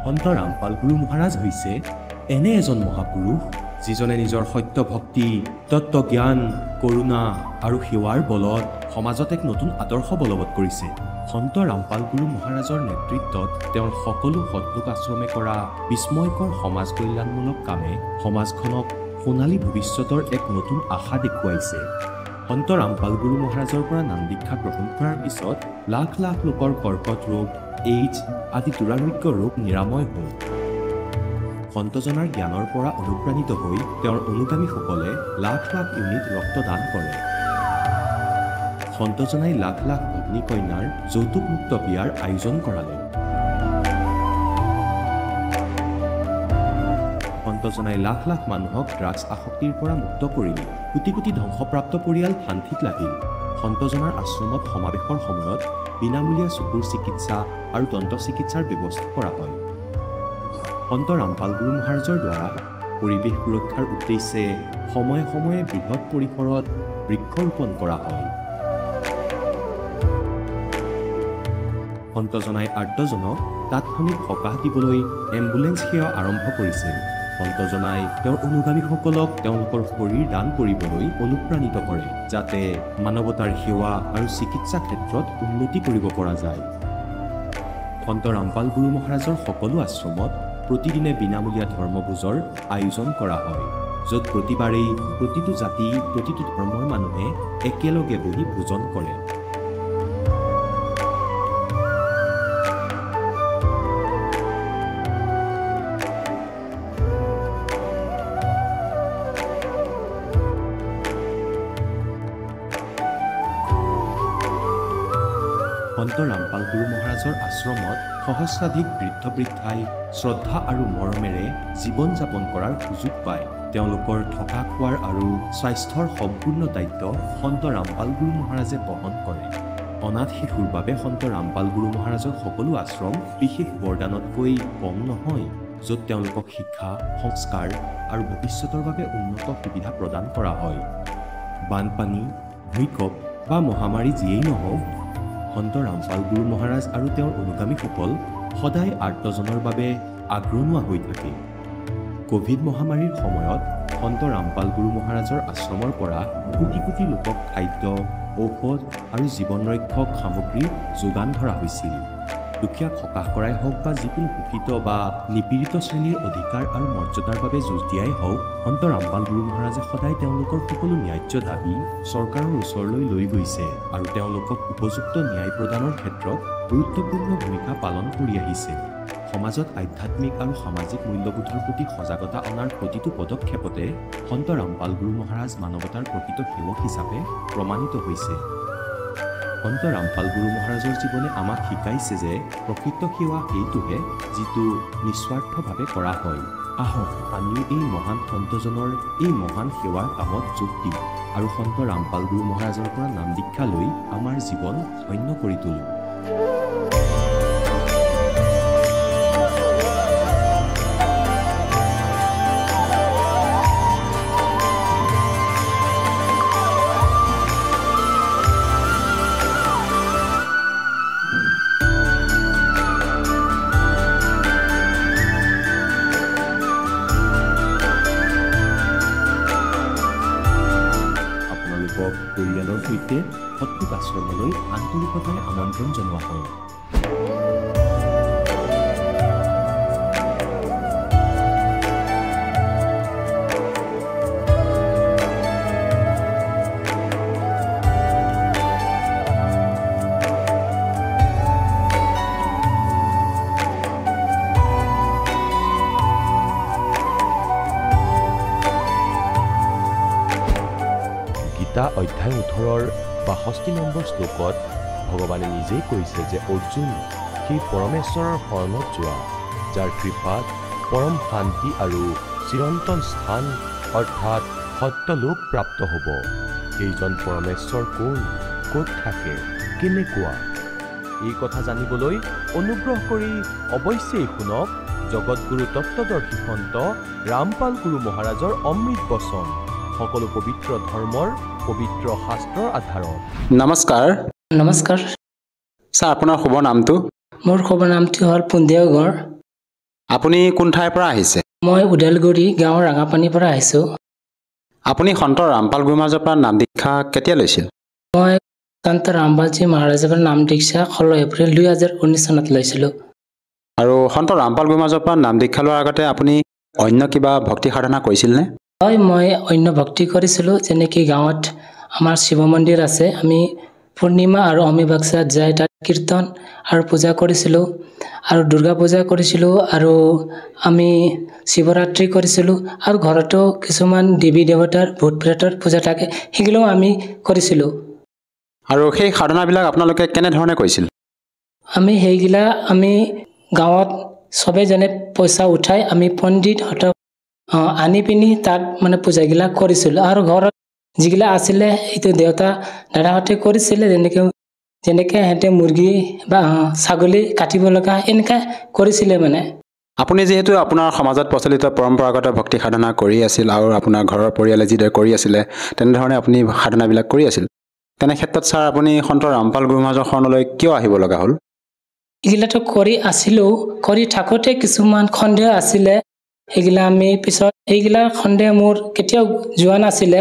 সন্ত ৰামপাল গুৰু মহাৰাজ হৈছে এনে এজন মহাপুৰুষ যিজনে নিজৰ সত্য ভক্তি, তত্ত্ব জ্ঞান, কৰুণা আৰু সেৱাৰ বলত সমাজত এক নতুন আদৰ্শ বলবৎ কৰিছে। সন্ত ৰামপাল গুৰু মহাৰাজৰ নেতৃত্বত তেওঁৰ সকলো সৎলোক আশ্ৰমে কৰা বিস্ময়কৰ সমাজ কল্যাণমূলক কামে সমাজখনক সোণালী ভৱিষ্যতৰ এক নতুন আশা দেখুৱাইছে। সন্ত ৰামপাল গুৰু মহাৰাজৰ পৰা নাম দীক্ষা গ্ৰহণ কৰাৰ পিছত লাখ লাখ লোকৰ কৰ্কট ৰোগ, এইডছ আদি দুৰাৰোগ্য ৰোগ নিৰাময় হ'ল। সন্তজনাৰ জ্ঞানৰ পৰা অনুপ্ৰাণিত হৈ তেওঁৰ অনুগামীসকলে লাখ লাখ ইউনিট ৰক্তদান কৰে। সন্তজনাই লাখ লাখ ভগ্নী কন্যাৰ যৌতুকমুক্ত বিয়াৰ আয়োজন কৰালে। সন্তজনাই লাখ লাখ মানুহক ড্ৰাগছ আসক্তিৰ পৰা মুক্ত কৰিলে। কোটি কোটি ধ্বংসপ্ৰাপ্ত পৰিয়াল শান্তিত লাগিল। সন্তজনাৰ আশ্ৰমত সমাৱেশৰ সময়ত বিনামূলীয়া চকুৰ চিকিৎসা আৰু দন্ত চিকিৎসাৰ ব্যৱস্থা কৰা হয়। সন্ত ৰামপাল গুৰু মহাৰাজৰ দ্বাৰা পৰিৱেশ সুৰক্ষাৰ উদ্দেশ্যে সময়ে সময়ে বৃহৎ পৰিসৰত বৃক্ষৰোপণ কৰা হয়। সন্তজনাই আৰ্তজনক তাৎক্ষণিক সকাহ দিবলৈ এম্বুলেন্স সেৱা আৰম্ভ কৰিছিল। সন্তজনাই তেওঁৰ অনুগামীসকলক তেওঁলোকৰ শৰীৰ দান কৰিবলৈ অনুপ্ৰাণিত কৰে, যাতে মানৱতাৰ সেৱা আৰু চিকিৎসা ক্ষেত্ৰত উন্নতি কৰিব পৰা যায়। সন্ত ৰামপাল গুৰু মহাৰাজৰ সকলো আশ্ৰমত প্ৰতিদিনে বিনামূলীয়া ধৰ্মভোজৰ আয়োজন কৰা হয়, য'ত প্ৰতিবাৰেই প্ৰতিটো জাতি, প্ৰতিটো ধৰ্মৰ মানুহে একেলগে বহি ভোজন কৰে। সন্ত ৰামপাল গুৰু মহাৰাজৰ আশ্ৰমত সহস্ৰাধিক বৃদ্ধ বৃদ্ধাই শ্ৰদ্ধা আৰু মৰমেৰে জীৱন যাপন কৰাৰ সুযোগ পায়। তেওঁলোকৰ থকা খোৱাৰ আৰু স্বাস্থ্যৰ সম্পূৰ্ণ দায়িত্ব সন্ত ৰামপাল গুৰু মহাৰাজে বহন কৰে। অনাথ শিশুৰ বাবে সন্ত ৰামপাল গুৰু মহাৰাজৰ সকলো আশ্ৰম বিশেষ বৰদানতকৈ কম নহয়, য'ত তেওঁলোকক শিক্ষা, সংস্কাৰ আৰু ভৱিষ্যতৰ বাবে উন্নত সুবিধা প্ৰদান কৰা হয়। বানপানী, ভূঁইকঁপ বা মহামাৰী যিয়েই নহওক, সন্ত ৰামপাল গুৰু মহাৰাজ আৰু তেওঁৰ অনুগামীসকল সদায় আৰ্তজনৰ বাবে আগৰণুৱা হৈ থাকে। কোভিড মহামাৰীৰ সময়ত সন্ত ৰামপাল গুৰু মহাৰাজৰ আশ্ৰমৰ পৰা কোটি কোটি লোকক খাদ্য, ঔষধ আৰু জীৱন ৰক্ষক সামগ্ৰী যোগান ধৰা হৈছিল। দুখীয়াক সকাহ কৰাই হওক বা যিকোনো শোষিত বা নিপীড়িত শ্ৰেণীৰ অধিকাৰ আৰু মৰ্যাদাৰ বাবে যুঁজ দিয়াই হওক, সন্ত ৰামপাল গুৰু মহাৰাজে সদায় তেওঁলোকৰ সকলো ন্যায্য দাবী চৰকাৰৰ ওচৰলৈ লৈ গৈছে আৰু তেওঁলোকক উপযুক্ত ন্যায় প্ৰদানৰ ক্ষেত্ৰত গুৰুত্বপূৰ্ণ ভূমিকা পালন কৰি আহিছে। সমাজত আধ্যাত্মিক আৰু সামাজিক মূল্যবোধৰ প্ৰতি সজাগতা অনাৰ প্ৰতিটো পদক্ষেপতে সন্ত ৰামপাল গুৰু মহাৰাজ মানৱতাৰ প্ৰকৃত সেৱক হিচাপে প্ৰমাণিত হৈছে। সন্ত ৰামপাল গুৰু মহাৰাজৰ জীৱনে আমাক শিকাইছে যে প্ৰকৃত সেৱা সেইটোহে যিটো নিস্বাৰ্থভাৱে কৰা হয়। আহক আমিও এই মহান সন্তজনৰ এই মহান সেৱাৰ কামত যোগ দিওঁ আৰু সন্ত ৰামপাল গুৰু মহাৰাজৰ পৰা নাম দীক্ষা লৈ আমাৰ জীৱন ধন্য কৰি তোলোঁ। পৰিয়ালৰ সৈতে সৎলোক আশ্ৰমলৈ আন্তৰিকতাৰে আমন্ত্ৰণ জনোৱা হয়। গীতা অধ্যায় 18 62 নম্বৰ শ্লোকত ভগৱানে নিজেই কৈছে যে অৰ্জুন সেই পৰমেশ্বৰৰ শৰণত যোৱা, যাৰ কৃপাত পৰম শান্তি আৰু চিৰন্তন স্থান অৰ্থাৎ সত্যলোক প্ৰাপ্ত হ'ব। সেইজন পৰমেশ্বৰ কোন, ক'ত থাকে, কেনেকুৱা, এই কথা জানিবলৈ অনুগ্ৰহ কৰি অৱশ্যেই শুনক জগতগুৰু তত্ত্বদৰ্শী সন্ত ৰামপাল গুৰু মহাৰাজৰ অমৃত বচন, সকলো পবিত্ৰ ধৰ্মৰ পবিত্ৰ শাস্ত্ৰৰ আধাৰত। নমস্কাৰ। নমস্কাৰ ছাৰ, আপোনাৰ শুভ নামটো? মোৰ শুভ নামটো হ'ল পুন্দেও গড়। আপুনি কোন ঠাইৰ পৰা আহিছে? মই উদালগুৰি গাঁৱৰ ৰাঙাপানীৰ পৰা আহিছোঁ। আপুনি সন্ত ৰামপাল গুৰুমহাৰাজৰ পৰা নাম দীক্ষা কেতিয়া লৈছিল? মই সন্ত ৰামপালজী মহাৰাজৰ পৰা নাম দীক্ষা 16 এপ্ৰিল 2019 চনত লৈছিলোঁ। আৰু সন্ত ৰামপাল গুৰুমহাৰাজৰ পৰা নাম দীক্ষা লোৱাৰ আগতে আপুনি অন্য কিবা ভক্তি সাধনা কৰিছিলনে? হয়, মই অন্য ভক্তি কৰিছিলোঁ। যেনেকৈ গাঁৱত আমাৰ শিৱ মন্দিৰ আছে, আমি পূৰ্ণিমা আৰু অমাৱস্যাত যাই তাত কীৰ্তন আৰু পূজা কৰিছিলোঁ আৰু দুৰ্গা পূজা কৰিছিলোঁ আৰু আমি শিৱৰাত্ৰি কৰিছিলোঁ আৰু ঘৰতো কিছুমান দেৱী দেৱতাৰ ভূত প্ৰেতৰ পূজা থাকে, সেইগিলাও আমি কৰিছিলোঁ। আৰু সেই সাধনাবিলাক আপোনালোকে কেনেধৰণে কৰিছিল? আমি সেইগিলা আমি গাঁৱত চবেই যেনে পইচা উঠাই আমি পণ্ডিতহঁতক আনি পিনি তাত মানে পূজাগিলা কৰিছিলোঁ আৰু ঘৰত যিগিলা আছিলে সেইটো দেউতা দাদাহঁতে কৰিছিলে। যেনেকৈ সিহঁতে মুৰ্গী বা ছাগলী কাটিব লগা এনেকৈ কৰিছিলে মানে। আপুনি যিহেতু আপোনাৰ সমাজত প্ৰচলিত পৰম্পৰাগত ভক্তি সাধনা কৰি আছিল আৰু আপোনাৰ ঘৰৰ পৰিয়ালে যিদৰে কৰি আছিলে তেনেধৰণে আপুনি সাধনাবিলাক কৰি আছিল, তেনে ক্ষেত্ৰত ছাৰ আপুনি সন্ত ৰামপাল গুৰুমহাৰাজৰ শৰণলৈ কিয় আহিব লগা হ'ল? এইগিলাটো কৰি আছিলোঁ, কৰি থাকোঁতে কিছুমান সন্দেহ আছিলে। সেইগিলা আমি পিছত সেইগিলা সন্দেহ মোৰ কেতিয়াও যোৱা নাছিলে।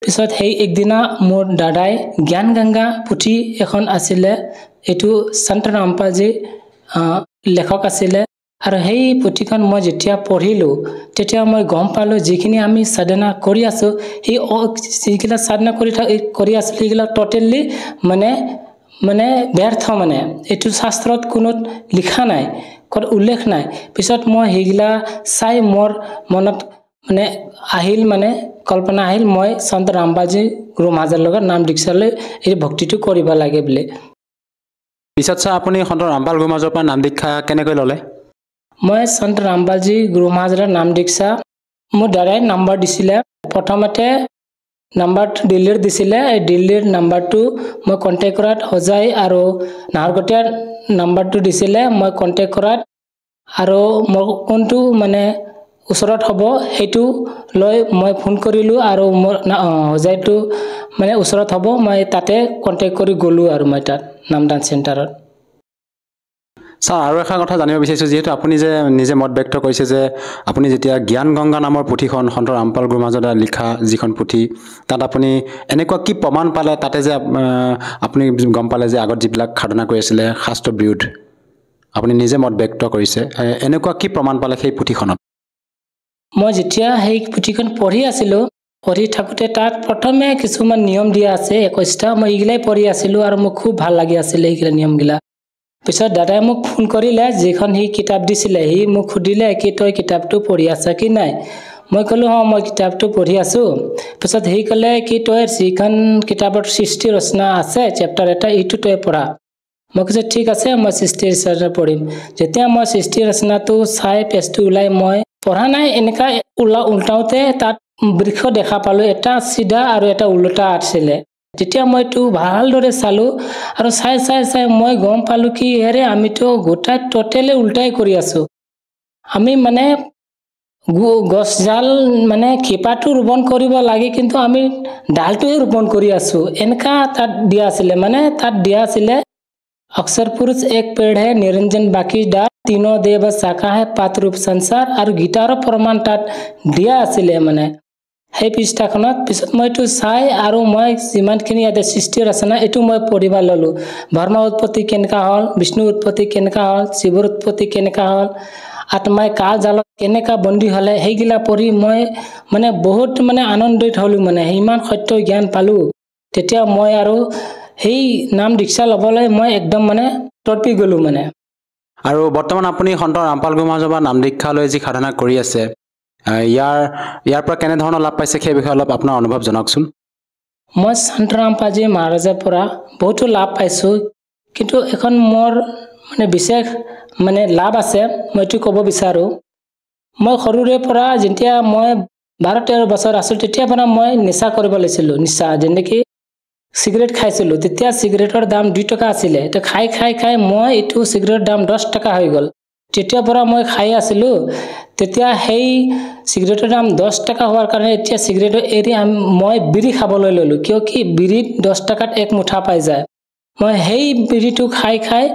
পিছত সেই একদিনা মোৰ দাদাই জ্ঞান গংগা পুথি এখন আছিলে, এইটো সন্ত ৰামপালজী লেখক আছিলে আৰু সেই পুথিখন মই যেতিয়া পঢ়িলোঁ তেতিয়া মই গম পালোঁ যিখিনি আমি সাধনা কৰি আছোঁ সেই যিগিলা সাধনা কৰি আছিলোঁ সেইগিলা টোটেলি মানে ব্যৰ্থ। মানে এইটো শাস্ত্ৰত কোনো লিখা নাই, উল্লেখ নাই। পিছত মই সেইগিলা চাই মোৰ মনত মানে আহিল, মানে কল্পনা আহিল মই সন্ত ৰামপালজী গুৰুমহাৰাজৰ লগত নাম দীক্ষা লৈ এই ভক্তিটো কৰিব লাগে বুলি। পিছত ছাৰ আপুনি সন্ত ৰামপাল গুৰুমহাৰাজৰ পৰা নাম দীক্ষা কেনেকৈ ল'লে? মই সন্ত ৰামপালজী গুৰুমহাৰাজৰ নাম দীক্ষা মোৰ দাদাই নম্বৰ দিছিলে। প্ৰথমতে নাম্বাৰটো দিল্লীৰ দিছিলে, এই দিল্লীৰ নাম্বাৰটো মই কণ্টেক্ট কৰাত হোজাই আৰু নাহৰকটীয়াৰ নাম্বাৰটো দিছিলে। মই কণ্টেক্ট কৰাত আৰু মোৰ কোনটো মানে ওচৰত হ'ব সেইটো লৈ মই ফোন কৰিলোঁ আৰু মোৰ হোজাইটো মানে ওচৰত হ'ব, মই তাতে কণ্টেক্ট কৰি গ'লোঁ আৰু মই তাত নামদান চেণ্টাৰত। ছাৰ আৰু এটা কথা জানিব বিচাৰিছোঁ, যিহেতু আপুনি যে নিজে মত ব্যক্ত কৰিছে যে আপুনি যেতিয়া জ্ঞান গংগা নামৰ পুথিখন সন্ত ৰামপাল গুৰুমহাৰাজৰ দ্বাৰা লিখা যিখন পুথি, তাত আপুনি এনেকুৱা কি প্ৰমাণ পালে তাতে যে আপুনি গম পালে যে আগত যিবিলাক সাধনা কৰি আছিলে শাস্ত্ৰ বিৰুদ্ধ, আপুনি নিজে মত ব্যক্ত কৰিছে, এনেকুৱা কি প্ৰমাণ পালে সেই পুথিখনত? মই যেতিয়া সেই পুথিখন পঢ়ি আছিলোঁ, পঢ়ি থাকোঁতে তাত প্ৰথমে কিছুমান নিয়ম দিয়া আছে 21টা, মই এইগিলাই পঢ়ি আছিলোঁ আৰু মোক খুব ভাল লাগি আছিলে এইগিলা নিয়মগিলা। পিছত দাদাই মোক ফোন কৰিলে, যিখন সি কিতাপ দিছিলে সি মোক সুধিলে কি তই কিতাপটো পঢ়ি আছা কি নাই? মই ক'লোঁ মই কিতাপটো পঢ়ি আছোঁ। পিছত সি ক'লে কি তই যিখন কিতাপৰ সৃষ্টি ৰচনা আছে চেপ্টাৰ এটা, এইটো তই পঢ়া। মই কৈছোঁ ঠিক আছে, মই সৃষ্টি ৰচনা পঢ়িম। যেতিয়া মই সৃষ্টি ৰচনাটো চাই পেজটো ওলাই মই পঢ়া নাই, এনেকা উল্টাওতে তাত বৃক্ষ দেখা পালোঁ, এটা চিধা আৰু এটা উল্টা আছিলে। তেতিয়া মই এইটো ভালদৰে চালোঁ আৰু চাই মই গম পালোঁ কি হেৰে আমিতো গোটাই টোটেলি উল্টাই কৰি আছোঁ। আমি মানে গছডাল মানে শিপাটো ৰোপণ কৰিব লাগে কিন্তু আমি ডালটোহে ৰোপণ কৰি আছোঁ, এনেকা তাত দিয়া আছিলে। মানে তাত দিয়া আছিলে अक्षर पुरुष एक पेड़ है निरंजन बाकी डाल तीनों देव शाखा है पात रूप संसार আৰু গীতাৰৰ প্ৰমাণ তাত দিয়া আছিলে মানে সেই পৃষ্ঠাখনত। পিছত মই এইটো চাই আৰু মই যিমানখিনি ইয়াতে সৃষ্টি ৰচনা এইটো মই পঢ়িব ল'লোঁ। ব্ৰহ্মা উৎপত্তি কেনেকা হ'ল, বিষ্ণু উৎপত্তি কেনেকা হ'ল, শিৱৰ উৎপত্তি কেনেকা হ'ল, আত্মাই কাল জালত কেনেকা বন্দী হ'লে, সেইগিলা পঢ়ি মই মানে বহুত মানে আনন্দিত হ'লোঁ। মানে ইমান সত্য জ্ঞান পালোঁ। তেতিয়া মই আৰু সেই নাম দীক্ষা ল'বলৈ মই একদম মানে তৰ্পি গ'লোঁ মানে। আৰু বৰ্তমান আপুনি সন্ত ৰামপাল গুৰুমহাৰাজৰ পৰা নাম দীক্ষা লৈ যি সাধনা কৰি আছে, ইয়াৰ পৰা কেনেধৰণৰ লাভ পাইছে সেই বিষয়ে অলপ আপোনাৰ অনুভৱ জনাওকচোন। মই সন্ত ৰামপালজী মহাৰাজৰ পৰা বহুতো লাভ পাইছোঁ, কিন্তু এখন মোৰ মানে বিশেষ মানে লাভ আছে, মই এইটো ক'ব বিচাৰোঁ। মই সৰুৰে পৰা যেতিয়া মই 12-13 বছৰ আছিলোঁ তেতিয়াৰ পৰা মই নিচা কৰিব লৈছিলোঁ। নিচা যেনেকৈ চিগাৰেট খাইছিলোঁ, তেতিয়া চিগাৰেটৰ দাম 2 টকা আছিলে, তো খাই মই এইটো চিগাৰেটৰ দাম 10 টকা হৈ গ'ল। তেতিয়াৰ পৰা মই খাই আছিলোঁ। তেতিয়া সেই চিগাৰেটৰ দাম 10 টকা হোৱাৰ কাৰণে এতিয়া চিগাৰেট এৰি মই বিড়ি খাবলৈ ল'লোঁ, কিয় কি বিড়িত 10 টকাত এক মুঠা পাই যায়। মই সেই বিড়িটো খাই খাই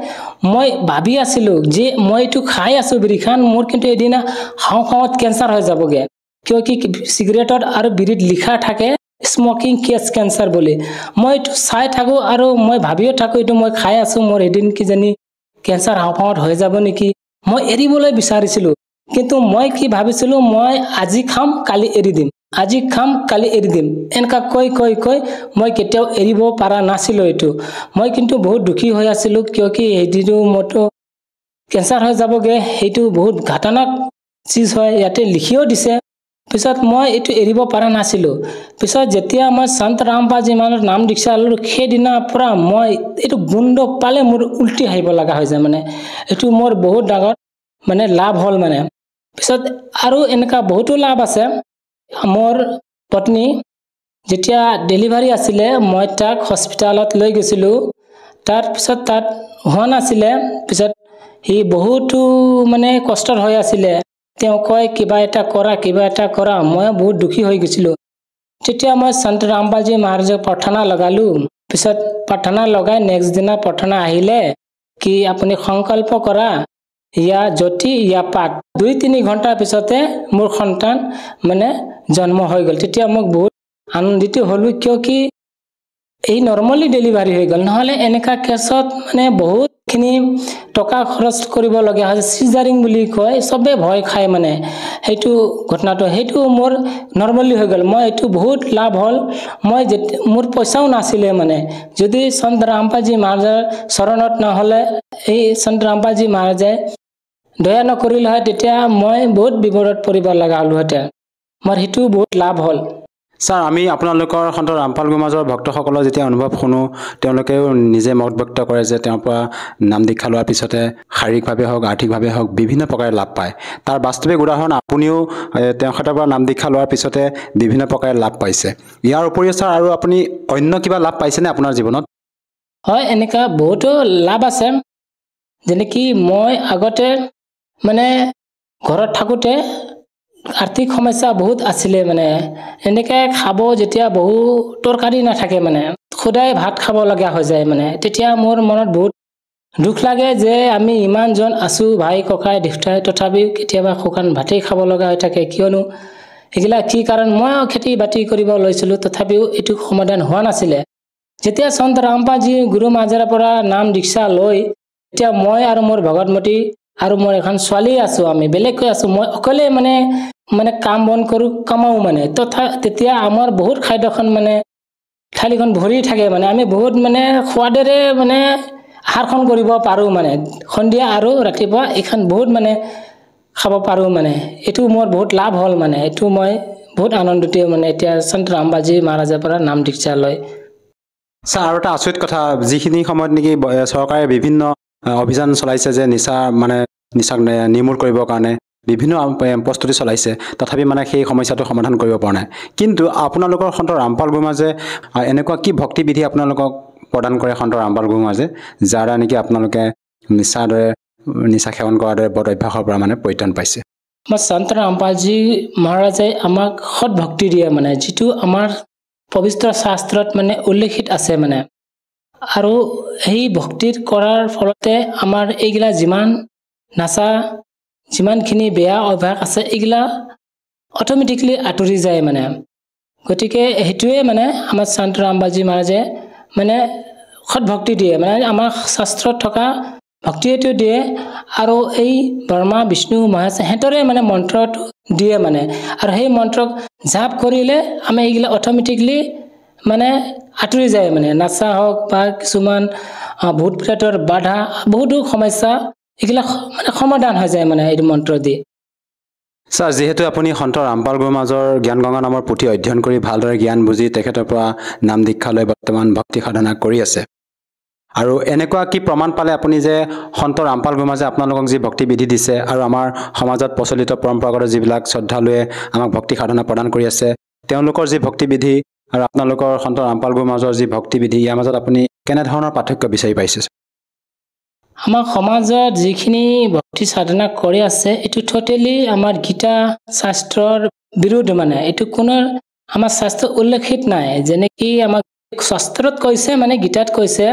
মই ভাবি আছিলোঁ যে মই এইটো খাই আছোঁ বিড়িখান, মোৰ কিন্তু এদিনা হাওঁফাওঁত কেঞ্চাৰ হৈ যাবগৈ। কিয় কি চিগাৰেটত আৰু বিড়িত লিখা থাকে স্মকিং কেছ কেঞ্চাৰ বুলি। মই এইটো চাই থাকোঁ আৰু মই ভাবিও থাকোঁ এইটো মই খাই আছোঁ, মোৰ এদিন কিজানি কেঞ্চাৰ হাওঁফাওঁত হৈ যাব নেকি। মই এৰিবলৈ বিচাৰিছিলোঁ, কিন্তু মই কি ভাবিছিলোঁ মই আজি খাম কালি এৰি দিম, আজি খাম কালি এৰি দিম, এনেকুৱা কৈ কৈ কৈ মই কেতিয়াও এৰিব পৰা নাছিলোঁ এইটো। মই কিন্তু বহুত দুখী হৈ আছিলোঁ, কিয় কি এইটো মোৰতো কেঞ্চাৰ হৈ যাবগৈ, সেইটো বহুত ঘাতনাক চিজ হয়, ইয়াতে লিখিও দিছে। পিছত মই এইটো এৰিব পৰা নাছিলোঁ। পিছত যেতিয়া মই সন্ত ৰামপালজী মহাৰাজৰ নাম দীক্ষা ল'লোঁ, সেইদিনাৰ পৰা মই এইটো গোন্ধ পালে মোৰ উল্টি আহিব লগা হৈ যায়। মানে এইটো মোৰ বহুত ডাঙৰ মানে লাভ হ'ল মানে। পিছত আৰু এনেকুৱা বহুতো লাভ আছে। মোৰ পত্নী যেতিয়া ডেলিভাৰী আছিলে, মই তাক হস্পিটেলত লৈ গৈছিলোঁ। তাৰপিছত তাত হোৱা নাছিলে, পিছত সি বহুতো মানে কষ্টৰ হৈ আছিলে। তেওঁ কয় কিবা এটা কৰা, কিবা এটা কৰা। মই বহুত দুখী হৈ গৈছিলোঁ। তেতিয়া মই সন্ত ৰামপালজী মহাৰাজক প্ৰাৰ্থনা লগালোঁ। পিছত প্ৰাৰ্থনা লগাই নেক্সট দিনা প্ৰাৰ্থনা আহিলে কি আপুনি সংকল্প কৰা, ইয়া জ্যোতি ইয়া পাত। 2-3 ঘণ্টাৰ পিছতে মোৰ সন্তান মানে জন্ম হৈ গ'ল। তেতিয়া মোক বহুত আনন্দিত হ'লোঁ, কিয় কি এই নৰ্মেলি ডেলিভাৰী হৈ গ'ল। নহ'লে এনেকুৱা কেছত মানে বহুতখিনি টকা খৰচ কৰিবলগীয়া হয়। চিজাৰিং বুলি কয়, চবে ভয় খায় মানে সেইটো ঘটনাটো। সেইটো মোৰ নৰ্মেলি হৈ গ'ল। মই এইটো বহুত লাভ হ'ল। মই মোৰ পইচাও নাছিলে মানে, যদি সন্ত ৰামপালজী মহাৰাজৰ চৰণত নহ'লে, এই সন্ত ৰামপালজী মহাৰাজে দয়া নকৰিলে হয়, তেতিয়া মই বহুত বিপদত পৰিব লগা হ'লোহেঁতেন। মোৰ সেইটো বহুত লাভ হ'ল। ছাৰ, আমি আপোনালোকৰ সন্ত ৰামপাল গুৰুমাজৰ ভক্তসকলৰ যেতিয়া অনুভৱ শুনো, তেওঁলোকেও নিজে মত ব্যক্ত কৰে যে তেওঁৰ পৰা নাম দীক্ষা লোৱাৰ পিছতে শাৰীৰিকভাৱে হওক আৰ্থিকভাৱে হওক বিভিন্ন প্ৰকাৰে লাভ পায়। তাৰ বাস্তৱিক উদাহৰণ আপুনিও তেখেতৰ পৰা নাম দীক্ষা লোৱাৰ পিছতে বিভিন্ন প্ৰকাৰে লাভ পাইছে। ইয়াৰ উপৰিও ছাৰ আৰু আপুনি অন্য কিবা লাভ পাইছেনে আপোনাৰ জীৱনত? হয়, এনেকুৱা বহুতো লাভ আছে। যেনেকি মই আগতে মানে ঘৰত থাকোঁতে আৰ্থিক সমস্যা বহুত আছিলে। মানে এনেকৈ খাব যেতিয়া বহু তৰকাৰী নাথাকে, মানে সদায় ভাত খাব লগা হৈ যায়। মানে তেতিয়া মোৰ মনত বহুত দুখ লাগে যে আমি ইমানজন আছোঁ, ভাই ককাই দেউতাই, তথাপিও কেতিয়াবা শুকান ভাতেই খাব লগা হৈ থাকে। কিয়নো এইগিলা কি কাৰণ? ময়ো খেতি বাতি কৰিব লৈছিলোঁ, তথাপিও এইটো সমাধান হোৱা নাছিলে। যেতিয়া সন্ত ৰামপালজী গুৰু মহাৰাজৰ পৰা নাম দীক্ষা লৈ এতিয়া মই আৰু মোৰ ভগতমতী আৰু মোৰ এখন ছোৱালী আছোঁ, আমি বেলেগকৈ আছোঁ। মই অকলে মানে কাম বন কৰোঁ, কামাওঁ মানে। তেতিয়া আমাৰ বহুত খাদ্যখন মানে থালিখন ভৰি থাকে। মানে আমি বহুত মানে সোৱাদেৰে মানে আহাৰখন কৰিব পাৰোঁ। মানে সন্ধিয়া আৰু ৰাতিপুৱা এইখন বহুত মানে খাব পাৰোঁ। মানে এইটো মোৰ বহুত লাভ হ'ল। মানে এইটো মই বহুত আনন্দিত মানে এতিয়া সন্ত ৰামপালজী মহাৰাজৰ পৰা নাম দীক্ষা লয়। ছাৰ, আৰু এটা আচৰিত কথা, যিখিনি সময়ত নেকি চৰকাৰে বিভিন্ন অভিযান চলাইছে যে নিচাক নিৰ্মূল কৰিবৰ কাৰণে বিভিন্ন প্ৰস্তুতি চলাইছে, তথাপি মানে সেই সমস্যাটো সমাধান কৰিব পৰা নাই। কিন্তু আপোনালোকৰ সন্ত ৰামপাল গুৰুমাজে এনেকুৱা কি ভক্তিবিধি আপোনালোকক প্ৰদান কৰে সন্ত ৰামপাল গুৰুমাজে, যাৰ দ্বাৰা নেকি আপোনালোকে নিচা সেৱন কৰাৰ দৰে বদ অভ্যাসৰ পৰা মানে পৰিত্ৰাণ পাইছে? আমাৰ সন্ত ৰামপালজী মহাৰাজে আমাক সৎ ভক্তি দিয়ে, মানে যিটো আমাৰ পবিত্ৰ শাস্ত্ৰত মানে উল্লেখিত আছে। মানে আৰু সেই ভক্তিৰ কৰাৰ ফলতে আমাৰ এইগিলা যিমান নাচা যিমানখিনি বেয়া অভ্যাস আছে, এইগিলা অট'মেটিকলি আঁতৰি যায়। মানে গতিকে সেইটোৱে মানে আমাৰ সন্ত ৰামপালজী মহাৰাজে মানে সৎ ভক্তি দিয়ে। মানে আমাৰ শাস্ত্ৰত থকা ভক্তিটো দিয়ে, আৰু এই ব্ৰহ্মা বিষ্ণু মহেশ সিহঁতৰে মানে মন্ত্ৰটো দিয়ে। মানে আৰু সেই মন্ত্ৰক জাপ কৰিলে আমি এইগিলা অট'মেটিকলি মানে আঁতৰি যায়। মানে নাচা হওক বা কিছুমান ভূত প্ৰেতৰ বাধা, বহুতো সমস্যা এইগিলা মানে সমাধান হৈ যায় মানে এইটো মন্ত্ৰ দি। ছাৰ, যিহেতু আপুনি সন্ত ৰামপাল গুৰুমাজৰ জ্ঞান গংগা নামৰ পুথি অধ্যয়ন কৰি ভালদৰে জ্ঞান বুজি তেখেতৰ পৰা নাম দীক্ষা লৈ বৰ্তমান ভক্তি সাধনা কৰি আছে, আৰু এনেকুৱা কি প্ৰমাণ পালে আপুনি যে সন্ত ৰামপাল গুৰুমাজে আপোনালোকক যি ভক্তিবিধি দিছে আৰু আমাৰ সমাজত প্ৰচলিত পৰম্পৰাগত যিবিলাক শ্ৰদ্ধালুৱে আমাক ভক্তি সাধনা প্ৰদান কৰি আছে, তেওঁলোকৰ যি ভক্তিবিধি আৰু আপোনালোকৰ সন্ত ৰামপাল গুৰুমাজৰ যি ভক্তিবিধি, ইয়াৰ মাজত আপুনি কেনেধৰণৰ পাৰ্থক্য বিচাৰি পাইছে? আমাৰ সমাজত যিখিনি ভক্তি সাধনা কৰি আছে, এইটো টোটেলি আমাৰ গীতা শাস্ত্ৰৰ বিৰুদ্ধ। মানে এইটো কোনো আমাৰ শাস্ত্ৰত উল্লেখিত নাই। যেনেকি আমাক শাস্ত্ৰত কৈছে, মানে গীতাত কৈছে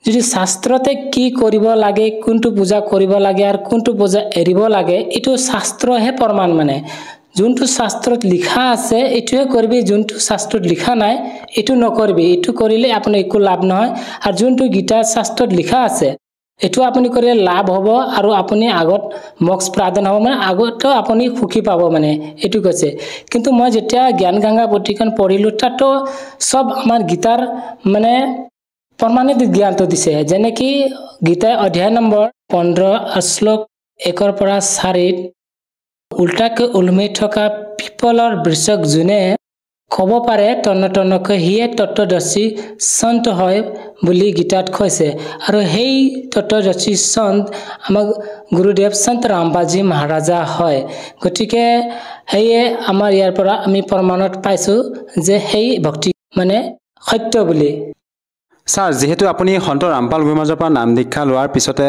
যদি শাস্ত্ৰতে কি কৰিব লাগে, কোনটো পূজা কৰিব লাগে আৰু কোনটো পূজা এৰিব লাগে, এইটো শাস্ত্ৰহে প্ৰমাণ মানে। যোনটো শাস্ত্ৰত লিখা আছে এইটোৱে কৰিবি, যোনটো শাস্ত্ৰত লিখা নাই এইটো নকৰিবি। এইটো কৰিলে আপোনাৰ একো লাভ নহয়। আৰু যোনটো গীতা শাস্ত্ৰত লিখা আছে এইটো আপুনি কৰিলে লাভ হ'ব আৰু আপুনি আগত মোক্ষ প্ৰাপ্ত হ'ব, মানে আগতো আপুনি সুখী পাব মানে, এইটো কৈছে। কিন্তু মই যেতিয়া জ্ঞান গংগা পুথিখন পঢ়িলোঁ তাতো চব আমাৰ গীতাৰ মানে প্ৰমাণিত জ্ঞানটো দিছে। যেনেকি গীতাৰ অধ্যায় নম্বৰ 15 শ্লোক 1 পৰা 4 উল্টাকৈ ওলমি থকা পিপলৰ বৃক্ষক যোনে ক'ব পাৰে তন্নতন্নকৈ সিয়ে তত্ত্বদৰ্শী সন্ত হয় বুলি গীতাত কৈছে। আৰু সেই তত্ত্বদৰ্শী সন্ত আমাক গুৰুদেৱ সন্ত ৰামপালজী মহাৰাজা হয়। গতিকে সেয়ে আমাৰ ইয়াৰ পৰা আমি প্ৰমাণত পাইছোঁ যে সেই ভক্তি মানে সত্য বুলি। ছাৰ, যিহেতু আপুনি সন্ত ৰামপাল গুৰুমাজৰ পৰা নাম দীক্ষা লোৱাৰ পিছতে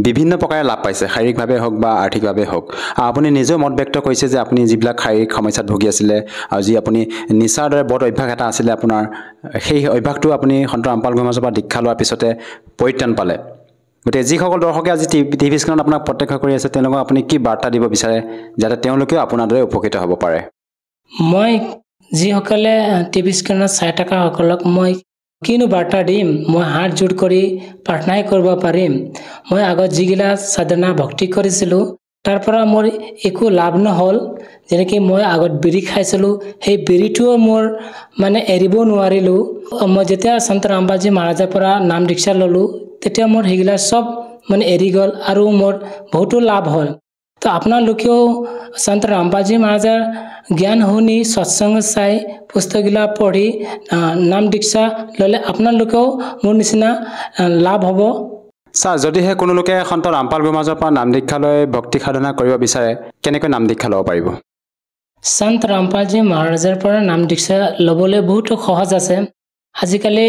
বিভিন্ন প্ৰকাৰে লাভ পাইছে, শাৰীৰিকভাৱে হওক বা আৰ্থিকভাৱে হওক। আপুনি নিজেও মত ব্যক্ত কৰিছে যে আপুনি যিবিলাক শাৰীৰিক সমস্যাত ভুগি আছিলে আৰু যি আপুনি নিচাৰ দৰে বদ অভ্যাস এটা আছিলে আপোনাৰ, সেই অভ্যাসটো আপুনি সন্ত ৰামপাল গুৰুমাজৰ পৰা দীক্ষা লোৱাৰ পিছতে পৰিত্ৰাণ পালে। গতিকে যিসকল দৰ্শকে আজি টিভি স্ক্ৰীণত আপোনাক প্ৰত্যক্ষ কৰি আছে তেওঁলোকক আপুনি কি বাৰ্তা দিব বিচাৰে যাতে তেওঁলোকেও আপোনাৰ দৰে উপকৃত হ'ব পাৰে? মই যিসকলে টিভি স্ক্ৰীণত চাই থকা সকলক মই কিনো বাৰ্তা দিম? মই হাত জোৰ কৰি প্ৰাৰ্থনাই কৰিব পাৰিম। মই আগত যিগিলা সাধনা ভক্তি কৰিছিলোঁ তাৰ পৰা মোৰ একো লাভ নহ'ল। যেনেকৈ মই আগত বিড়ি খাইছিলোঁ, সেই বিড়িটোও মোৰ মানে এৰিব নোৱাৰিলোঁ। মই যেতিয়া সন্ত ৰামপালজী মহাৰাজাৰ পৰা নাম দীক্ষা ল'লোঁ তেতিয়া মোৰ সেইগিলা চব মানে এৰি গ'ল আৰু মোৰ বহুতো লাভ হ'ল। তো আপোনালোকেও সন্ত ৰামপালজী মহাৰাজাৰ জ্ঞান শুনি, সৎসংগ চাই, পুস্তকগিলা পঢ়ি নাম দীক্ষা ল'লে আপোনালোকেও মোৰ নিচিনা লাভ হ'ব। ছাৰ, যদিহে কোনো লোকে সন্ত ৰামপাল গুৰুমাজৰ পৰা নাম দীক্ষা লৈ ভক্তি সাধনা কৰিব বিচাৰে, কেনেকৈ নাম দীক্ষা ল'ব পাৰিব? সন্ত ৰামপালজী মহাৰাজাৰ পৰা নাম দীক্ষা ল'বলৈ বহুতো সহজ আছে। আজিকালি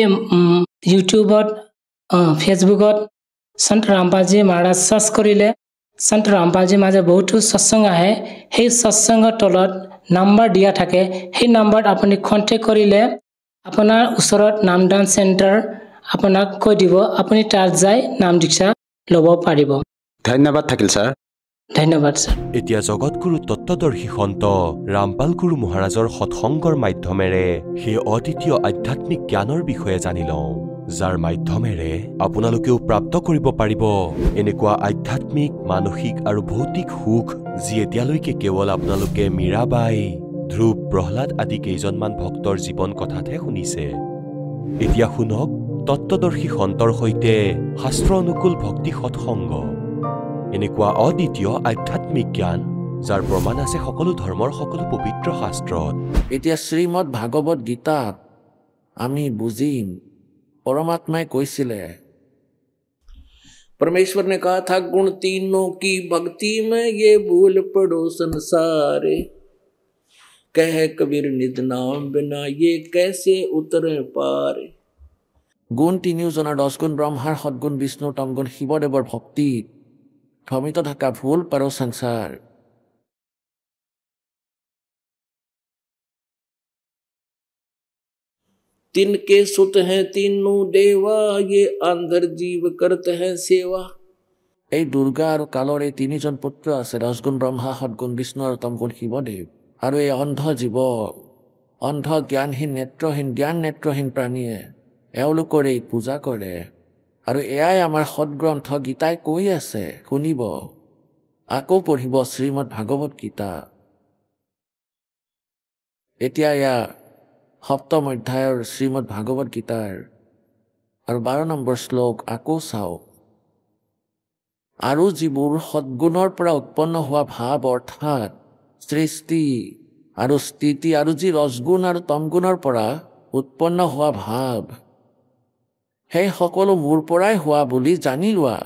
ইউটিউবত, ফেচবুকত সন্ত ৰামপালজী মহাৰাজ চাৰ্চ কৰিলে সন্ত ৰামপালজী মহাৰাজৰ বহুতো সৎসংগ আহে। সেই সৎসংগৰ তলত নাম্বাৰ দিয়া থাকে। সেই নাম্বাৰত আপুনি কণ্টেক্ট কৰিলে আপোনাৰ ওচৰত নামদান চেণ্টাৰ আপোনাক কৈ দিব, আপুনি তাত যাই নাম দীক্ষা ল'ব পাৰিব। ধন্যবাদ থাকিল ছাৰ। ধন্যবাদ ছাৰ। এতিয়া জগতগুৰু তত্ত্বদৰ্শী সন্ত ৰামপাল গুৰু মহাৰাজৰ সৎসংগৰ মাধ্যমেৰে সেই অদ্বিতীয় আধ্যাত্মিক জ্ঞানৰ বিষয়ে জানি লওঁ, যাৰ মাধ্যমেৰে আপোনালোকেও প্ৰাপ্ত কৰিব পাৰিব এনেকুৱা আধ্যাত্মিক, মানসিক আৰু ভৌতিক সুখ যি এতিয়ালৈকে কেৱল আপোনালোকে মীৰাবাই, ধ্ৰুৱ, প্ৰহ্লাদ আদি কেইজনমান ভক্তৰ জীৱন কথাতহে শুনিছে। এতিয়া শুনক তত্ত্বদৰ্শী সন্তৰ সৈতে শাস্ত্ৰ অনুকূল ভক্তি সৎসংগ, এনেকুৱা অদ্বিতীয় আধ্যাত্মিক জ্ঞান যাৰ প্ৰমাণ আছে সকলো ধৰ্মৰ সকলো পবিত্ৰ শাস্ত্ৰত। এতিয়া শ্ৰীমদ ভাগৱত গীতাত আমি বুজিম, परमात्मा কৈছিলে, परमेश्वर ने कहा था गुण तीनों की भक्ति में ये भूल पड़ो संसारे, कह कबीर निज नाम बिना ये कैसे उतरे पारे। गुण তিনিওজনৰ 10 গুণ ব্ৰহ্মাৰ, সদগুণ বিষ্ণু, তমগুণ শিৱদেৱৰ ভক্তি থমিত থকা ভুল পাৰো সংসাৰ। तिनके सुत हैं तीनों देवा, ये आंधर जीव करते हैं सेवा। এই দুৰ্গা আৰু কালৰ এই তিনিজন পুত্ৰ আছে, 10 গুণ ব্ৰহ্মা, সদগুণ বিষ্ণু আৰু তমগুণ শিৱদেৱ। আৰু এই অন্ধ জীৱ, অন্ধ জ্ঞানহীন নেত্ৰহীন, জ্ঞান নেত্ৰহীন প্ৰাণীয়ে এওঁলোকৰ এই পূজা কৰে। আৰু এয়াই আমাৰ সদগ্ৰন্থ গীতাই কৈ আছে, শুনিব, আকৌ পঢ়িব শ্ৰীমদ ভাগৱত গীতা। এতিয়া এয়া 7ম অধ্যায়ৰ শ্ৰীমদ ভাগৱত গীতাৰ আৰু 12 নম্বৰ শ্লোক আকৌ চাওঁ। আৰু যিবোৰ সদ্গুণৰ পৰা উৎপন্ন হোৱা ভাৱ, অৰ্থাৎ সৃষ্টি আৰু স্থিতি, আৰু যি ৰজগুণ আৰু তমগুণৰ পৰা উৎপন্ন হোৱা ভাৱ, সেই সকলো মোৰ পৰাই হোৱা বুলি জানি লোৱা।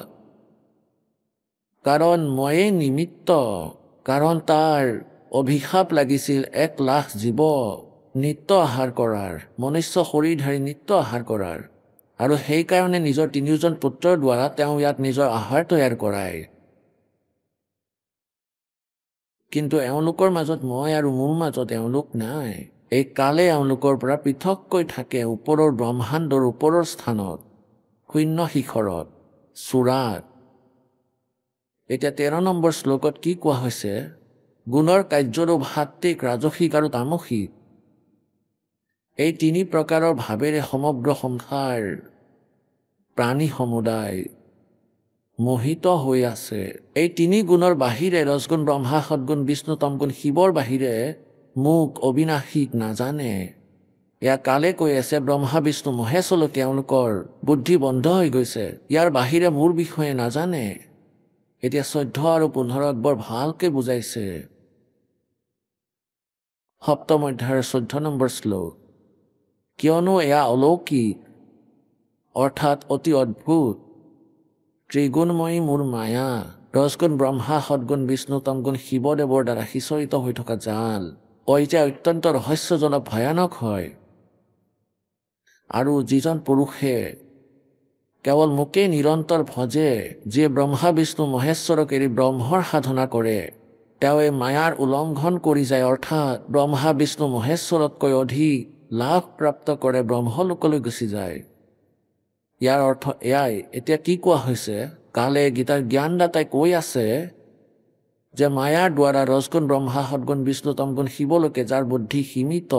কাৰণ ময়ে নিমিত্ত, কাৰণ তাৰ অভিশাপ লাগিছিল 1 লাখ জীৱ নিত্য আহাৰ কৰাৰ, মনুষ্য শৰীৰধাৰী নিত্য আহাৰ কৰাৰ। আৰু সেইকাৰণে নিজৰ 3জন পুত্ৰৰ দ্বাৰা তেওঁ ইয়াত নিজৰ আহাৰ তৈয়াৰ কৰায়। কিন্তু এওঁলোকৰ মাজত মই আৰু মোৰ মাজত এওঁলোক নাই। এই কালে এওঁলোকৰ পৰা পৃথককৈ থাকে ওপৰৰ ব্ৰহ্মাণ্ডৰ ওপৰৰ স্থানত। শূন্য শিখৰত চূড়াত। এতিয়া 13 নম্বৰ শ্লোকত কি কোৱা হৈছে? গুণৰ কাৰ্যৰো সাত্বিক, ৰাজসিক আৰু তামসিক, এই 3 প্ৰকাৰৰ ভাৱেৰে সমগ্ৰ সংসাৰ প্ৰাণী সমুদায় মোহিত হৈ আছে। এই 3 গুণৰ বাহিৰে ৰজগুণ ব্ৰহ্মা, সদগুণ বিষ্ণু, তমগুণ শিৱৰ বাহিৰে মোক অবিনাশীক নাজানে। এয়া কালে কৈ আছে ব্ৰহ্মা বিষ্ণু মহেশলৈ তেওঁলোকৰ বুদ্ধি বন্ধ হৈ গৈছে, ইয়াৰ বাহিৰে মোৰ বিষয়ে নাজানে। এতিয়া 14 আৰু 15 বৰ ভালকৈ বুজাইছে। 7ম অধ্যায়ৰ 14 নম্বৰ শ্লোক। কিয়নো এয়া অলৌকিক অৰ্থাৎ অতি অদ্ভুত, ত্ৰিগুণময়ী মোৰ মায়া, ৰজগুণ ব্ৰহ্মা, সদগুণ বিষ্ণু, তমগুণ শিৱদেৱৰ দ্বাৰা সিঁচৰিত হৈ থকা জাল, যে অত্যন্ত ৰহস্যজনক ভয়ানক হয়। আৰু যিজন পুৰুষে কেৱল মোকেই নিৰন্তৰ ভজে, যিয়ে ব্ৰহ্মা বিষ্ণু মহেশ্বৰক এৰি ব্ৰহ্মৰ সাধনা কৰে, তেওঁ এই মায়াৰ উলংঘন কৰি যায়, অৰ্থাৎ ব্ৰহ্মা বিষ্ণু মহেশ্বৰতকৈ অধিক লাভ প্ৰাপ্ত কৰে, ব্ৰহ্মলোকলৈ গুচি যায়। ইয়াৰ অৰ্থ এয়াই। এতিয়া কি কোৱা হৈছে? কালে গীতাৰ জ্ঞানদাতাই কৈ আছে যে মায়াৰ দ্বাৰা ৰজগুণ ব্ৰহ্মা, সদগুণ বিষ্ণু, তমগুণ শিৱলোকে যাৰ বুদ্ধি সীমিত,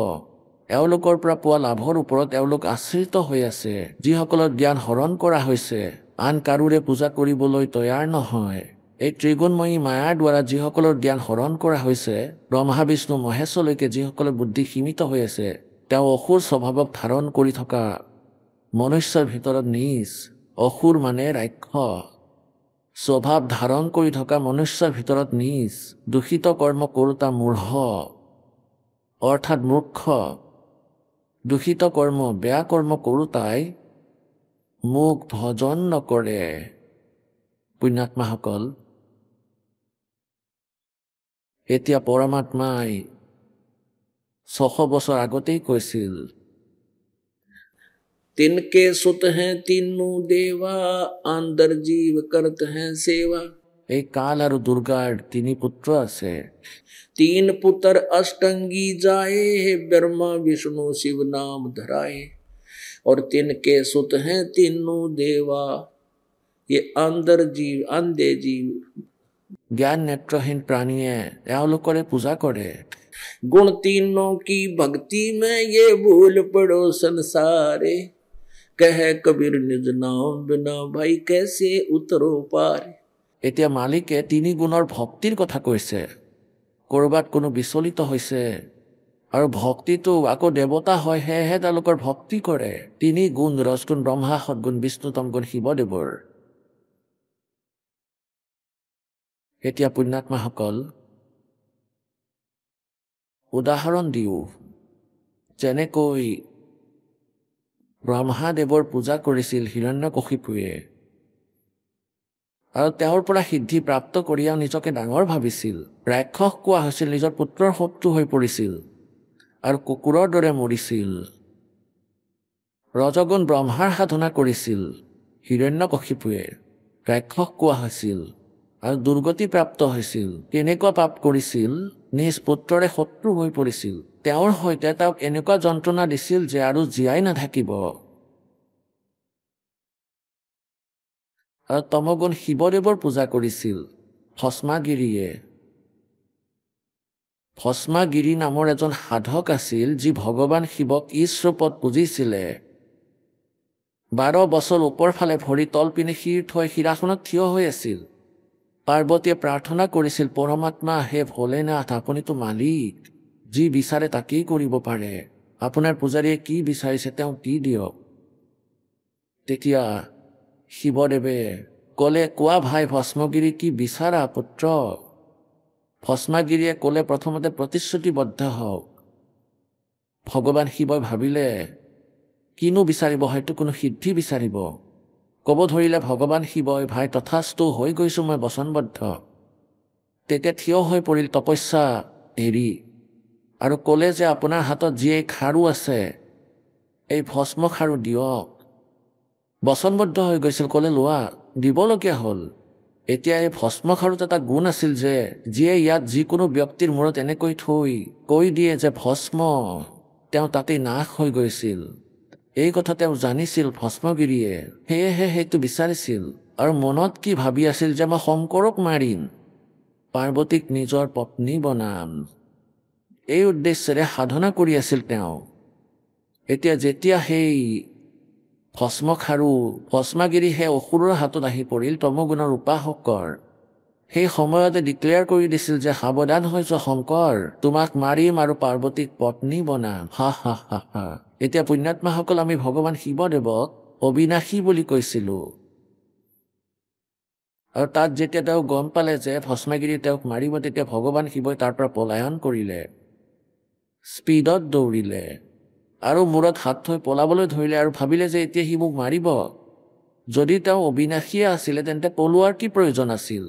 এওঁলোকৰ পৰা পোৱা লাভৰ ওপৰত এওঁলোক আশ্ৰিত হৈ আছে। যিসকলৰ জ্ঞান হৰণ কৰা হৈছে, আন কাৰোৰে পূজা কৰিবলৈ তৈয়াৰ নহয়। এই ত্ৰিগুণময়ী মায়াৰ দ্বাৰা যিসকলৰ জ্ঞান হৰণ কৰা হৈছে, ব্ৰহ্মা বিষ্ণু মহেশলৈকে যিসকলৰ বুদ্ধি সীমিত হৈ আছে, তেওঁ অসুৰ স্বভাৱক ধাৰণ কৰি থকা মনুষ্যৰ ভিতৰত নিজ, অসুৰ মানে ৰাক্ষস, স্বভাৱ ধাৰণ কৰি থকা মনুষ্যৰ ভিতৰত নিজ, দূষিত কৰ্ম কৰোতা মূঢ় অৰ্থাৎ মূৰ্খ, দূষিত কৰ্ম বেয়া কৰ্ম কৰোতাই মোক ভজন নকৰে। পুণ্যাত্মাসকল, এতিয়া পৰমাত্মাই 600 বছৰ আগতেই কৈছিল, तिनके सुत हैं तीनों देवा, अंदर जीव करत हैं सेवा। এই কাল আৰু দুৰ্গাৰ 3 পুত্ৰ আছে। 3 पुत्र अष्टंगी जाए, ब्रह्मा विष्णु शिव नाम धराए। और तिनके सुत हैं तीनों देवा, ये अंदर जीव, अंधे जीव, ज्ञान नेत्रहीन प्राणीয়ে এওঁলোকৰে পূজা কৰে। गुण तीनों की भक्ति में ये भूल पड़ो संसारे, कह कबीर निज नाम बिना भाई कैसे उतरो पार। এতিয়া মালিকে 3 গুণৰ ভক্তিৰ কথা কৈছে। কৰবাত কোনো বিচলিত হৈছে আৰু ভক্তিটো আকৌ দেৱতা হয়, সেয়েহে তেওঁলোকৰ ভক্তি কৰে। 3 গুণ ৰজগুণ ব্ৰহ্মা, সদগুণ বিষ্ণু, তমগুণ শিৱদেৱৰ। এতিয়া পুণ্যাত্মাসকল, উদাহৰণ দিওঁ, যেনেকৈ ব্ৰহ্মাদেৱৰ পূজা কৰিছিল হিৰণ্যকশিপুৱে, আৰু তেওঁৰ পৰা সিদ্ধি প্ৰাপ্ত কৰি নিজকে ডাঙৰ ভাবিছিল। ৰাক্ষস কোৱা হৈছিল, নিজৰ পুত্ৰৰ শত্ৰু হৈ পৰিছিল আৰু কুকুৰৰ দৰে মৰিছিল। ৰজগুণ ব্ৰহ্মাৰ সাধনা কৰিছিল হিৰণ্যকশিপুৱে, ৰাক্ষস কোৱা হৈছিল আৰু দুৰ্গতি প্ৰাপ্ত হৈছিল। কেনেকুৱা পাপ কৰিছিল? নিজ পুত্ৰৰে শত্ৰু হৈ পৰিছিল। তেওঁৰ সৈতে তেওঁক এনেকুৱা যন্ত্ৰণা দিছিল যে আৰু জীয়াই নাথাকিব। আৰু তমগুণ শিৱদেৱৰ পূজা কৰিছিল ভস্মাগিৰিয়ে। ভস্মাগিৰি নামৰ এজন সাধক আছিল, যি ভগৱান শিৱক ঈশৰূপত পূজিছিলে। 12 বছৰ ওপৰ ফালে ভৰি তল পিনে শিৰ থৈ শিৰাখনত থিয় হৈ আছিল। পাৰ্বতীয়ে প্ৰাৰ্থনা কৰিছিল, পৰমাত্মা হে ভোলেনাথ, আপুনিতো মালিক, যি বিচাৰে তাকেই কৰিব পাৰে, আপোনাৰ পূজাৰীয়ে কি বিচাৰিছে তেওঁ দি দিয়ক। তেতিয়া শিৱদেৱে ক'লে, কোৱা ভাই ভস্মগিৰি, কি বিচাৰা পুত্ৰ? ভস্মাগিৰিয়ে ক'লে, প্ৰথমতে প্ৰতিশ্ৰুতিবদ্ধ হওক। ভগৱান শিৱই ভাবিলে কিনো বিচাৰিব, হয়তো কোনো সিদ্ধি বিচাৰিব। ক'ব ধৰিলে ভগৱান শিৱই, ভাই তথাস্তু, হৈ গৈছো মই বচনবদ্ধ। তেতিয়া থিয় হৈ পৰিল তপস্যা এৰি আৰু ক'লে যে আপোনাৰ হাতত যি এই খাৰু আছে, এই ভস্ম খাৰু দিয়ক। বচনবদ্ধ হৈ গৈছিল, ক'লে লোৱা, দিবলগীয়া হ'ল। এতিয়া এই ভস্ম খাৰুত এটা গুণ আছিল যে যিয়ে ইয়াত যিকোনো ব্যক্তিৰ মূৰত এনেকৈ থৈ কৈ দিয়ে যে ভস্ম, তেওঁ তাতেই নাশ হৈ গৈছিল। এই কথা তেওঁ জানিছিল ভস্মগিৰিয়ে, সেয়েহে সেইটো বিচাৰিছিল আৰু মনত কি ভাবি আছিল যে মই শংকৰক মাৰিম, পাৰ্বতীক নিজৰ পত্নী বনাম। এই উদ্দেশ্যেৰে সাধনা কৰি আছিল তেওঁ। এতিয়া যেতিয়া সেই ভস্মগিৰি সেই অসুৰৰ হাতত আহি পৰিল তমগুণৰ উপাসকৰ, সেই সময়তে ডিক্লেয়াৰ কৰি দিছিল যে সাৱধান হৈ যোৱা শংকৰ, তোমাক মাৰিম আৰু পাৰ্বতীক পত্নী বনাম। হা হা হা হা। এতিয়া পুণ্যাত্মাসকল আমি ভগৱান শিৱদেৱক অবিনাশী বুলি কৈছিলো। আৰু তাত যেতিয়া তেওঁ গম পালে যে ভস্মগিৰি তেওঁক মাৰিব, তেতিয়া ভগৱান শিৱই তাৰ পৰা পলায়ন কৰিলে, স্পীডত দৌৰিলে আৰু মূৰত হাত থৈ পলাবলৈ ধৰিলে আৰু ভাবিলে যে এতিয়া সি মোক মাৰিব। যদি তেওঁ অবিনাশীয়ে আছিলে তেন্তে পলোৱাৰ কি প্ৰয়োজন আছিল,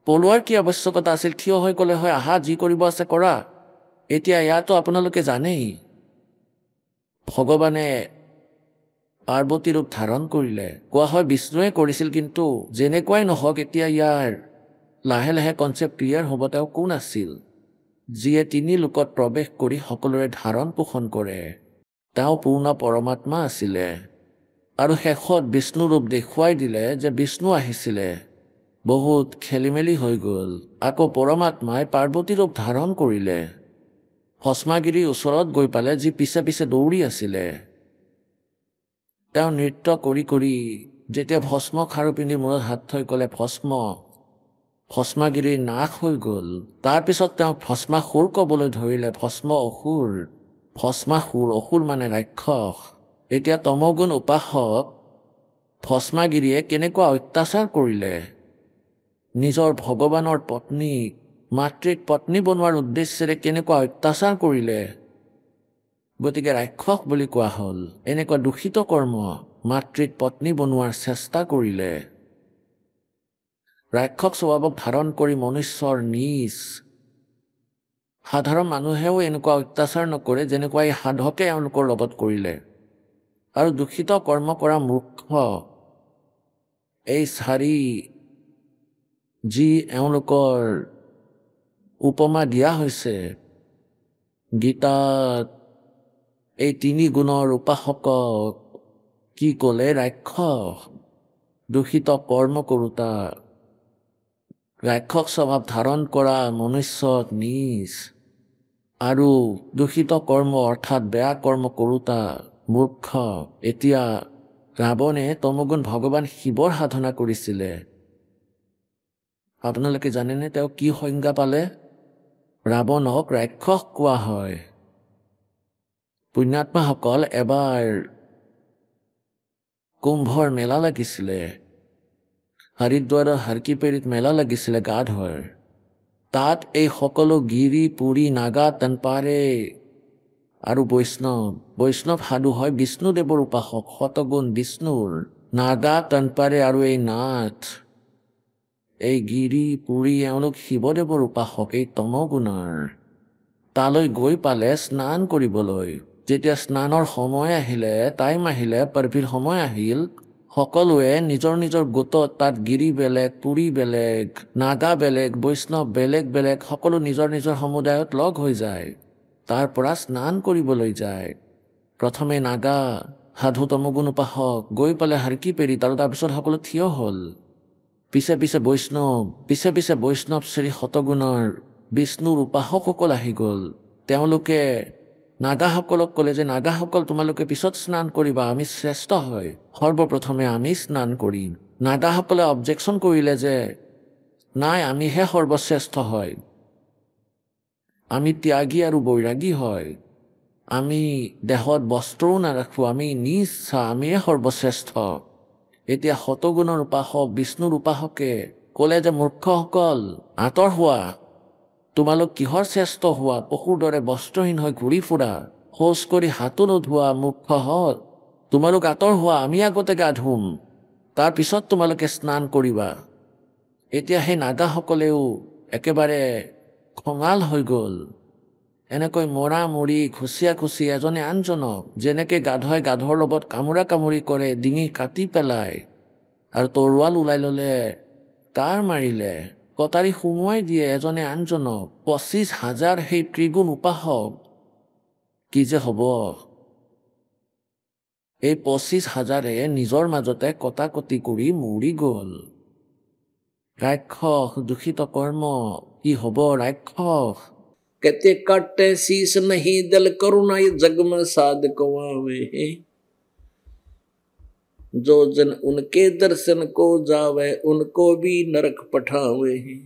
পলোৱাৰ কি আৱশ্যকতা আছিল? থিয় হৈ ক'লে হয়, আহা যি কৰিব আছে কৰা। এতিয়া ইয়াতো আপোনালোকে জানেই ভগৱানে পাৰ্বতী ৰূপ ধাৰণ কৰিলে। কোৱা হয় বিষ্ণুৱে কৰিছিল, কিন্তু যেনেকুৱাই নহওক এতিয়া ইয়াৰ লাহে লাহে কনচেপ্ট ক্লিয়াৰ হ'ব। তেওঁ কোন আছিল যিয়ে তিনি লোকত প্ৰৱেশ কৰি সকলোৰে ধাৰণ পোষণ কৰে? তেওঁ পূৰ্ণ পৰমাত্মা আছিলে আৰু শেষত বিষ্ণু ৰূপ দেখুৱাই দিলে যে বিষ্ণু আহিছিলে। বহুত খেলিমেলি হৈ গ'ল। আকৌ পৰমাত্মাই পাৰ্বতী ৰূপ ধাৰণ কৰিলে, ভস্মগিৰিৰ ওচৰত গৈ পালে, যি পিছে পিছে দৌৰি আছিলে। তেওঁ নৃত্য কৰি কৰি যেতিয়া ভস্ম খাৰু পিন্ধি মূৰত হাত থৈ ক'লে ভস্মগিৰিৰ নাশ হৈ গ'ল। তাৰপিছত তেওঁ ভস্মাসুৰ ক'বলৈ ধৰিলে। অসুৰ মানে ৰাক্ষস। এতিয়া তমগুণ উপাসক ভস্মগিৰিয়ে কেনেকুৱা অত্যাচাৰ কৰিলে, নিজৰ ভগৱানৰ পত্নীক মাতৃক পত্নী বনোৱাৰ উদ্দেশ্যেৰে কেনেকুৱা অত্যাচাৰ কৰিলে। গতিকে ৰাক্ষস বুলি কোৱা হ'ল। এনেকুৱা দূষিত কৰ্ম মাতৃক পত্নী বনোৱাৰ চেষ্টা কৰিলে। ৰাক্ষস স্বভাৱক ধাৰণ কৰি মনুষ্যৰ নিজ। সাধাৰণ মানুহেও এনেকুৱা অত্যাচাৰ নকৰে যেনেকুৱা এই সাধকে এওঁলোকৰ লগত কৰিলে। আৰু দূষিত কৰ্ম কৰা মূৰ্খ এই চাৰি যি এওঁলোকৰ উপমা দিয়া হৈছে গীতাত, এই তিনি গুণৰ উপাসকক কি ক'লে? ৰাক্ষস, দূষিত কৰ্ম কৰোতা, ৰাক্ষস স্বভাৱ ধাৰণ কৰা মনুষ্যত নিজ, আৰু দূষিত কৰ্ম অৰ্থাৎ বেয়া কৰ্ম কৰোতা মূৰ্খ। এতিয়া ৰাৱণে তমগুণ ভগৱান শিৱৰ সাধনা কৰিছিলে। আপোনালোকে জানেনে তেওঁ কি সংজ্ঞা পালে? ৰাৱণক ৰাক্ষস কোৱা হয়। পুণ্যাত্মাসকল, এবাৰ কুম্ভৰ মেলা লাগিছিলে, হৰিদ্বাৰৰ হৰকিপেৰিত মেলা লাগিছিলে গা ধোৱাৰ। তাত এই সকলো গিৰি পুৰী নাগা তনপাৰে আৰু বৈষ্ণৱ সাধু হয় বিষ্ণুদেৱৰ উপাসক, শতগুণ বিষ্ণুৰ। নাগা তনপাৰে আৰু এই নাথ, এই গিৰি পুৰী এওঁলোক শিৱদেৱৰ উপাসক, এই তমগুণৰ। তালৈ গৈ পালে স্নান কৰিবলৈ। যেতিয়া স্নানৰ সময় আহিলে, টাইম আহিলে, পাৰ্ভিৰ সময় আহিল, সকলোৱে নিজৰ নিজৰ গোটত, তাত গিৰি বেলেগ, পুৰী বেলেগ, নাগা বেলেগ, বৈষ্ণৱ বেলেগ বেলেগ, সকলো নিজৰ নিজৰ সমুদায়ত লগ হৈ যায়। তাৰ পৰা স্নান কৰিবলৈ যায়। প্ৰথমে নাগা সাধু তমগুণ উপাসক গৈ পালে হৰকিপেৰিত, আৰু তাৰপিছত সকলো থিয় হ'ল। পিছে পিছে বৈষ্ণৱ শ্ৰী শতগুণৰ বিষ্ণুৰ উপাসকসকল আহি গ'ল। তেওঁলোকে নাগাসকলক ক'লে যে নাগাসকল তোমালোকে পিছত স্নান কৰিবা, আমি শ্ৰেষ্ঠ হয়, সৰ্বপ্ৰথমে আমি স্নান কৰিম। নাগাসকলে অবজেকশ্যন কৰিলে যে নাই, আমিহে সৰ্বশ্ৰেষ্ঠ হয়, আমি ত্যাগী আৰু বৈৰাগী হয়, আমি দেহত বস্ত্ৰও নাৰাখোঁ, আমি নিজ, আমিয়ে সৰ্বশ্ৰেষ্ঠ। এতিয়া শতগুণৰ উপাসক বিষ্ণুৰ উপাসকে ক'লে যে মূৰ্খসকল আঁতৰ হোৱা, তোমালোক কিহৰ শ্ৰেষ্ঠ হোৱা? পশুৰ দৰে বস্ত্ৰহীন হৈ ঘূৰি ফুৰা, শৌচ কৰি হাতো নোধোৱা মূৰ্খহঁত, তোমালোক আঁতৰ হোৱা, আমি আগতে গা ধুম, তাৰপিছত তোমালোকে স্নান কৰিবা। এতিয়া সেই নাগাসকলেও একেবাৰে খঙাল হৈ গ'ল। এনেকৈ মৰা মৰি, খুচিয়া খুচি এজনে আনজনক যেনেকৈ গাধই গাধৰ লগত কামোৰা কামুৰি কৰে, ডিঙি কাটি পেলায় আৰু তৰোৱাল ওলাই ল'লে তাৰ মাৰিলে, কটাৰী সুমুৱাই দিয়ে এজনে আনজনক। 25,000 সেই ত্ৰিগুণ উপাসক, কি যে হ'ব। এই 25,000 নিজৰ মাজতে কটাকটি কৰি মৰি গ'ল। ৰাক্ষস দূষিত কৰ্ম কি হ'ব ৰাক্ষস। कहते काटे शीस नहीं दल करुणा ये जग में साध कवावे है। जो जन उनके दर्शन को जावे उनको भी नरक पठावे है।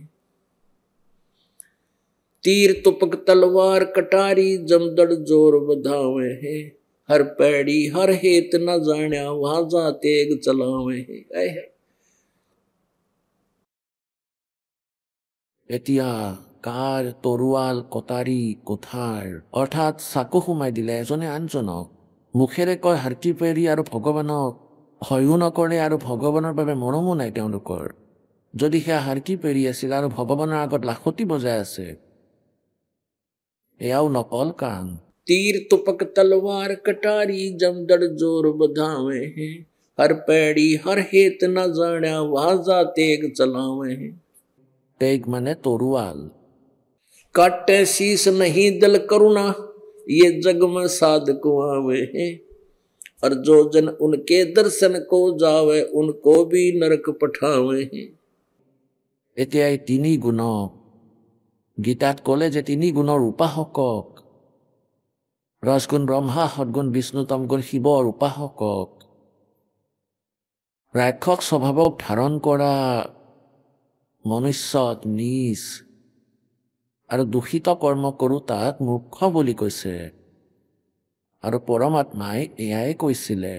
तीर तुपक तलवार कटारी जमदड़ जोर बधावे है। हर पैड़ी हर हेत न जाण्या वहां जा तेग चलावे है। এতিয়া কাৰ তৰোৱাল কটাৰী কোঠাৰ অৰ্থাৎ চাকু সোমাই দিলে এজনে আনজনক। মুখেৰে কয় হাৰ্কি পেৰি আৰু ভগৱানক ভয়ো নকৰে আৰু ভগৱানৰ বাবে মৰমো নাই তেওঁলোকৰ। যদি সেয়া হাৰ্কি পেৰি আছিল আৰু ভগৱানৰ আগত লাখতি বজাই আছে, এয়াও নকল কাম। तीर तुपक तलवार कटारी जमदड़ जोर बधावे हैं। हर पैड़ी हर हेत न जाण्या वहां जा तेग चलावे हैं। तेग माने तोरुआल। काटे शीस नहीं दल करुणा ये जग में साध कुआवे हैं। और जो जन उनके दर्शन को जावे उनको भी नरक पठावे हैं। এতিয়া এই তিনি গুণক গীতাত ক'লে যে তিনি গুণৰ উপাসকক ৰজগুণ ব্ৰহ্মা সদগুণ বিষ্ণু তমগুণ শিৱৰ উপাসকক ৰাক্ষস স্বভাৱক ধাৰণ কৰা মনুষ্যত নিজ আৰু দূষিত কৰ্ম কৰোঁ তাক মূৰ্খ বুলি কৈছে। আৰু পৰমাত্মাই এয়াই কৈছিলে।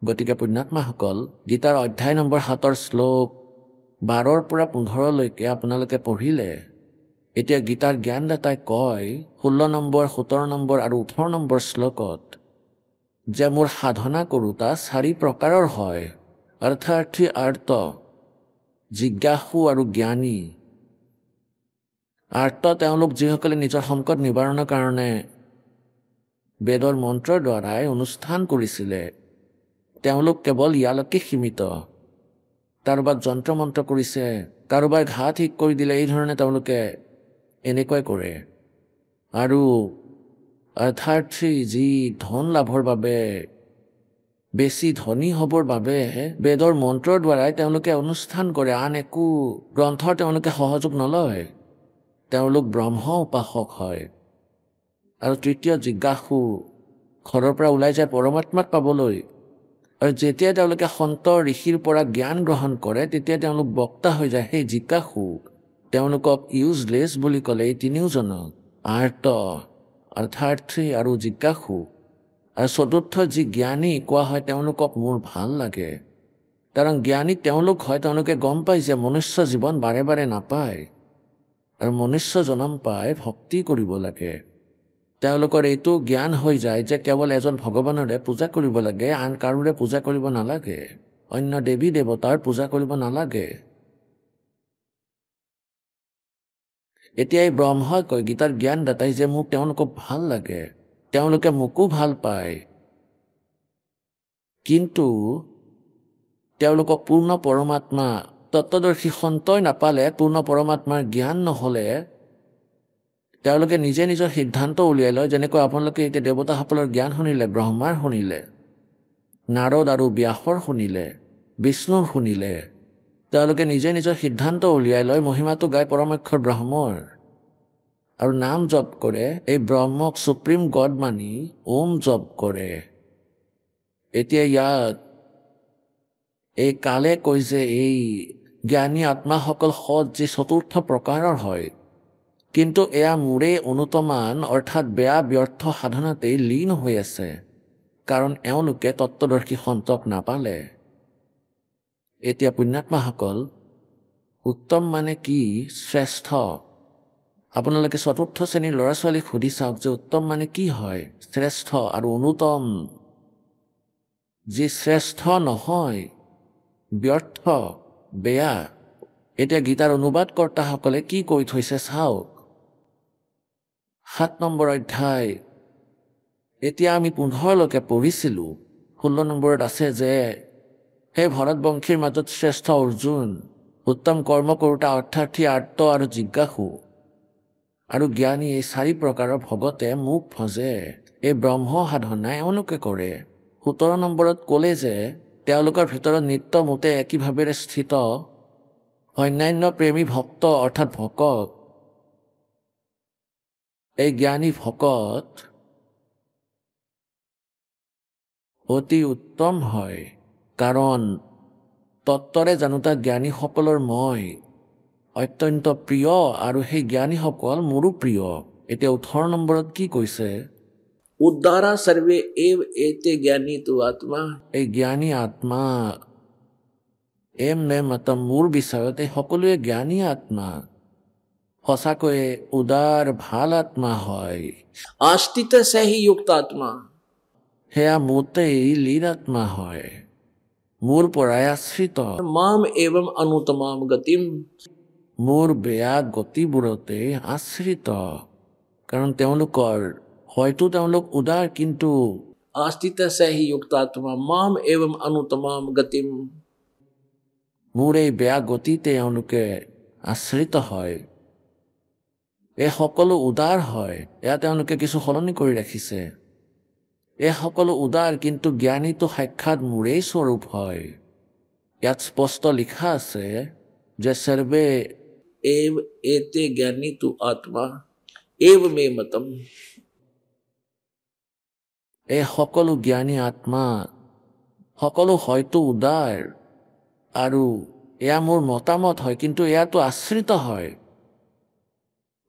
গতিকে পুণ্যাত্মাসকল গীতাৰ অধ্যায় নম্বৰ 7 শ্লোক 12 পৰা 15 আপোনালোকে পঢ়িলে। এতিয়া গীতাৰ জ্ঞানদাতাই কয় 16 নম্বৰ 17 নম্বৰ আৰু 18 নম্বৰ শ্লোকত যে মোৰ সাধনা কৰোঁতা 4 প্ৰকাৰৰ হয়। অৰ্থাৰ্থী আৰ্ত জিজ্ঞাসু আৰু জ্ঞানী। আৰ্ত তেওঁলোক যিসকলে নিজৰ সংকট নিবাৰণৰ কাৰণে বেদৰ মন্ত্ৰৰ দ্বাৰাই অনুষ্ঠান কৰিছিলে, তেওঁলোক কেৱল ইয়ালৈকে সীমিত। কাৰোবাক যন্ত্ৰ মন্ত্ৰ কৰিছে, কাৰোবাৰ ঘা ঠিক কৰি দিলে, এই ধৰণে তেওঁলোকে এনেকৈ কৰে। আৰু অৰ্থাৰ্থী যি ধন লাভৰ বাবে বেছি ধনী হ'বৰ বাবে বেদৰ মন্ত্ৰৰ দ্বাৰাই তেওঁলোকে অনুষ্ঠান কৰে, আন একো গ্ৰন্থৰ তেওঁলোকে সহযোগ নলয়। তেওঁলোক ব্ৰহ্ম উপাসক হয়। আৰু তৃতীয় জিজ্ঞাসু ঘৰৰ পৰা ওলাই যায় পৰমাত্মাক পাবলৈ। আৰু যেতিয়া তেওঁলোকে সন্ত ঋষিৰ পৰা জ্ঞান গ্ৰহণ কৰে তেতিয়া তেওঁলোক বক্তা হৈ যায়। সেই জিজ্ঞাসু তেওঁলোকক ইউজলেছ বুলি ক'লে এই তিনিওজনক আৰ্ত অৰ্থাৰ্থী আৰু জিজ্ঞাসু। আৰু চতুৰ্থ যি জ্ঞানী কোৱা হয় তেওঁলোকক মোৰ ভাল লাগে। কাৰণ জ্ঞানী তেওঁলোক হয়, তেওঁলোকে গম পায় যে মনুষ্য জীৱন বাৰে বাৰে নাপায় আৰু মনুষ্য জনম পাই ভক্তি কৰিব লাগে। তেওঁলোকৰ এইটো জ্ঞান হৈ যায় যে কেৱল এজন ভগৱানৰে পূজা কৰিব লাগে, আন কাৰোৰে পূজা কৰিব নালাগে, অন্য দেৱী দেৱতাৰ পূজা কৰিব নালাগে। এতিয়া এই ব্ৰহ্মই কয় গীতাৰ জ্ঞানদাতাই যে মোক তেওঁলোকক ভাল লাগে, তেওঁলোকে মোকো ভাল পায়, কিন্তু তেওঁলোকক পূৰ্ণ পৰমাত্মা তত্ত্বদৰ্শী সন্তই নাপালে, পূৰ্ণ পৰমাত্মাৰ জ্ঞান নহ'লে তেওঁলোকে নিজে নিজৰ সিদ্ধান্ত উলিয়াই লয়। যেনেকৈ আপোনালোকে এতিয়া দেৱতাসকলৰ জ্ঞান শুনিলে, ব্ৰহ্মাৰ শুনিলে, নাৰদ আৰু ব্যাসৰ শুনিলে, বিষ্ণুৰ শুনিলে, তেওঁলোকে নিজে নিজৰ সিদ্ধান্ত উলিয়াই লয়, মহিমাটো গাই পৰমাক্ষৰ ব্ৰহ্মৰ আৰু নাম জপ কৰে, এই ব্ৰহ্মক সুপ্ৰিম গড মানি ওম জপ কৰে। এতিয়া ইয়াত এই কালে কৈ যে এই জ্ঞানী আত্মাসকল সৎ যি চতুৰ্থ প্ৰকাৰৰ হয়, কিন্তু এয়া মোৰে অনুতমান অৰ্থাৎ বেয়া ব্যৰ্থ সাধনাতেই লীন হৈ আছে, কাৰণ এওঁলোকে তত্ত্বদৰ্শী সন্তক নাপালে। এতিয়া পুণ্যাত্মাসকল উত্তম মানে কি, শ্ৰেষ্ঠ? আপোনালোকে চতুৰ্থ শ্ৰেণীৰ ল'ৰা ছোৱালীক সুধি চাওক যে উত্তম মানে কি হয়, শ্ৰেষ্ঠ আৰু অনুতম। যি শ্ৰেষ্ঠ নহয়, ব্যৰ্থ, বেয়া। এতিয়া গীতাৰ অনুবাদকৰ্তাসকলে কি কৈ থৈছে চাওক। 7 নম্বৰ অধ্যায় এতিয়া আমি 15 পঢ়িছিলোঁ। 16 নম্বৰত আছে যে সেই ভৰতবংশীৰ মাজত শ্ৰেষ্ঠ অৰ্জুন, উত্তম কৰ্ম কৰোঁতা অৰ্থাৰ্থী আৰ্ত আৰু জিজ্ঞাসু আৰু জ্ঞানী, এই 4 প্ৰকাৰৰ ভগতে মোক ভজে। এই ব্ৰহ্ম সাধনা এওঁলোকে কৰে। 17 নম্বৰত ক'লে যে তেওঁলোকৰ ভিতৰত নিত্য মতে একিভাৱেৰে স্থিত অন্যান্য প্ৰেমী ভক্ত অৰ্থাৎ ভকত এই জ্ঞানী ভকত অতি উত্তম হয় কাৰণ তত্ত্বৰে জানোতা জ্ঞানীসকলৰ মই অত্যন্ত প্ৰিয় আৰু সেই জ্ঞানীসকল মোৰো প্ৰিয়। এতিয়া 18 নম্বৰত কি কৈছে उद्धारा सर्वे एव एते ज्ञानी तु आत्मा এই জ্ঞানী আত্মা নে মাতা মোৰ বিষয়ত এই সকলোৱে জ্ঞানী আত্মা সঁচাকৈয়ে উদাৰ ভাল আত্মা হয় आस्तित से ही युक्त आत्मा সেয়া মোতেই লীন আত্মা হয় মোৰ পৰাই আশ্ৰিত माम एवं अनुतमाम गतिम মোৰ বেয়া গতিবোৰতে আশ্ৰিত কাৰণ তেওঁলোকৰ হয়তো তেওঁলোক উদাৰ কিন্তু आस्तित से ही युक्त आत्मा माम एवं अनुतमाम गतिम মোৰ এই বেয়া গতিতে তেওঁলোকে আশ্ৰিত হয় এই সকলো উদাৰ হয় এয়া তেওঁলোকে কিছু সলনি কৰি ৰাখিছে এই সকলো উদাৰ কিন্তু জ্ঞানীটো সাক্ষাৎ মোৰেই স্বৰূপ হয় ইয়াত স্পষ্ট লিখা আছে যে সৰ্বে एव एते ज्ञानी तु आत्मा एव मे मतम এই সকলো জ্ঞানী আত্মা সকলো হয়তো উদাৰ আৰু এয়া মোৰ মতামত হয় কিন্তু এয়াতো আশ্ৰিত হয়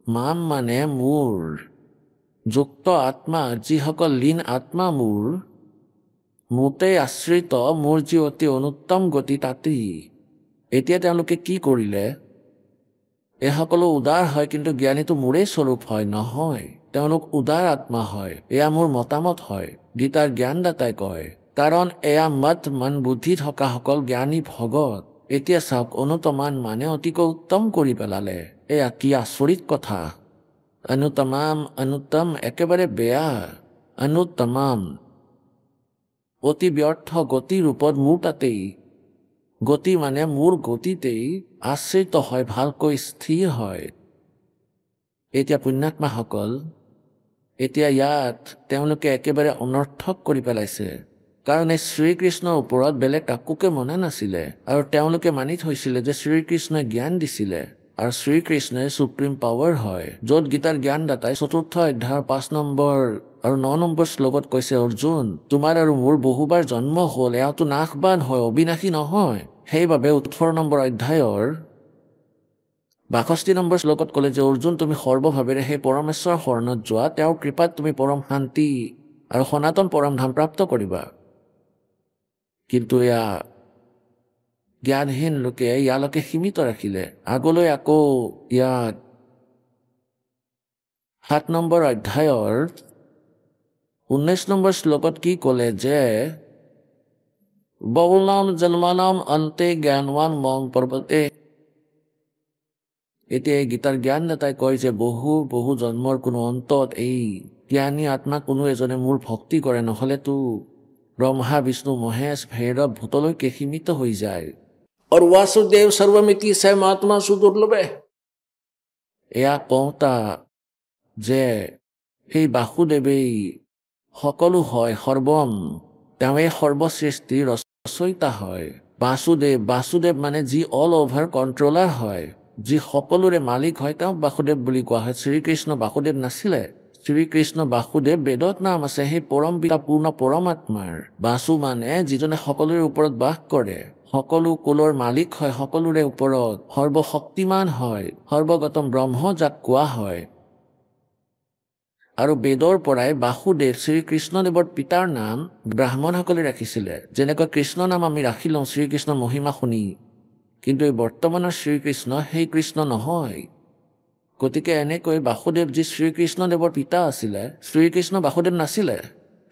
মাম মানে মোৰ যুক্ত আত্মা যিসকল লীন আত্মা মোৰ মোতেই আশ্ৰিত মোৰ যি অতি অনুত্তম গতি তাতেই এতিয়া তেওঁলোকে কি কৰিলে এই সকলো উদাৰ হয় কিন্তু জ্ঞানীটো মোৰেই স্বৰূপ হয় নহয় তেওঁলোক উদাৰ আত্মা হয় এয়া মোৰ মতামত হয় গীতাৰ জ্ঞানদাতাই কয় কাৰণ এয়া মত মন বুদ্ধি থকাসকল জ্ঞানী ভগত এতিয়া চাওক অনুতমান মানে অতিকৈ উত্তম কৰি পেলালে এয়া কি আচৰিত কথা অনুতমাম অনুত্তম একেবাৰে বেয়া অনুতমাম অতি ব্যৰ্থ গতি ৰূপত মোৰ তাতেই গতি মানে মোৰ গতিতেই আশ্ৰিত হয় ভালকৈ স্থিৰ হয় এতিয়া পুণ্যাত্মাসকল এতিয়া ইয়াত তেওঁলোকে একেবাৰে অনৰ্থক কৰি পেলাইছে কাৰণ এই শ্ৰীকৃষ্ণৰ ওপৰত বেলেগ কাকোকে মনা নাছিলে আৰু তেওঁলোকে মানি থৈছিলে যে শ্ৰীকৃষ্ণই জ্ঞান দিছিলে আৰু শ্ৰীকৃষ্ণই সুপ্ৰিম পাৱাৰ হয় য'ত গীতাৰ জ্ঞানদাতাই 4ৰ্থ অধ্যায়ৰ 5 নম্বৰ আৰু 9 নম্বৰ শ্লোকত কৈছে অৰ্জুন তোমাৰ আৰু মোৰ বহুবাৰ জন্ম হ'ল এয়াতো নাশবান হয় অবিনাশী নহয় সেইবাবে 18 নম্বৰ অধ্যায়ৰ 62 নম্বৰ শ্লোকত ক'লে যে অৰ্জুন তুমি সৰ্বভাৱেৰে সেই পৰমেশ্বৰৰ শৰণত যোৱা তেওঁৰ কৃপাত তুমি পৰম শান্তি আৰু সনাতন পৰম ধাম প্ৰাপ্ত কৰিবা কিন্তু এয়া জ্ঞানহীন লোকে ইয়ালৈকে সীমিত ৰাখিলে আগলৈ আকৌ ইয়াত 7 নম্বৰ অধ্যায়ৰ 19 নম্বৰ শ্লোকত কি ক'লে যে বহুলাম জন্মানাম অন্তে জ্ঞানৱান মং পৰ্বতে এতিয়া এই গীতাৰ জ্ঞানদাতাই কয় যে বহু জন্মৰ কোনো অন্তত এই জ্ঞানী আত্মা কোনো এজনে মোৰ ভক্তি কৰে নহ'লেতো ব্ৰহ্মা বিষ্ণু মহেশ ভৈৰৱ ভূতলৈকে সীমিত হৈ যায় और वासुदेव सर्वमिति स महात्मा सुदुर्लभ है এয়া কওঁতা যে সেই বাসুদেৱেই সকলো হয় সৰ্বম তেওঁৱে সৰ্বসৃষ্টিৰ ৰচয়িতা হয় বাসুদেৱ মানে যি অল অভাৰ কণ্ট্ৰলাৰ হয় যি সকলোৰে মালিক হয় তেওঁক বাসুদেৱ বুলি কোৱা হয় শ্ৰীকৃষ্ণ বাসুদেৱ নাছিলে শ্ৰীকৃষ্ণ বাসুদেৱ বেদত নাম আছে সেই পৰম পিতা পূৰ্ণ পৰমাত্মাৰ বাসু মানে যিজনে সকলোৰে ওপৰত বাস কৰে সকলো কুলৰ মালিক হয় সকলোৰে ওপৰত সৰ্বশক্তিমান হয় সৰ্বগতম ব্ৰহ্ম যাক কোৱা হয় আৰু বেদৰ পৰাই বাসুদেৱ শ্ৰীকৃষ্ণদেৱৰ পিতাৰ নাম ব্ৰাহ্মণসকলে ৰাখিছিলে যেনেকৈ কৃষ্ণ নাম আমি ৰাখি লওঁ শ্ৰীকৃষ্ণৰ মহিমা শুনি কিন্তু এই বৰ্তমানৰ শ্ৰীকৃষ্ণ সেই কৃষ্ণ নহয় গতিকে এনেকৈ বাসুদেৱ যি শ্ৰীকৃষ্ণদেৱৰ পিতা আছিলে শ্ৰীকৃষ্ণ বাসুদেৱ নাছিলে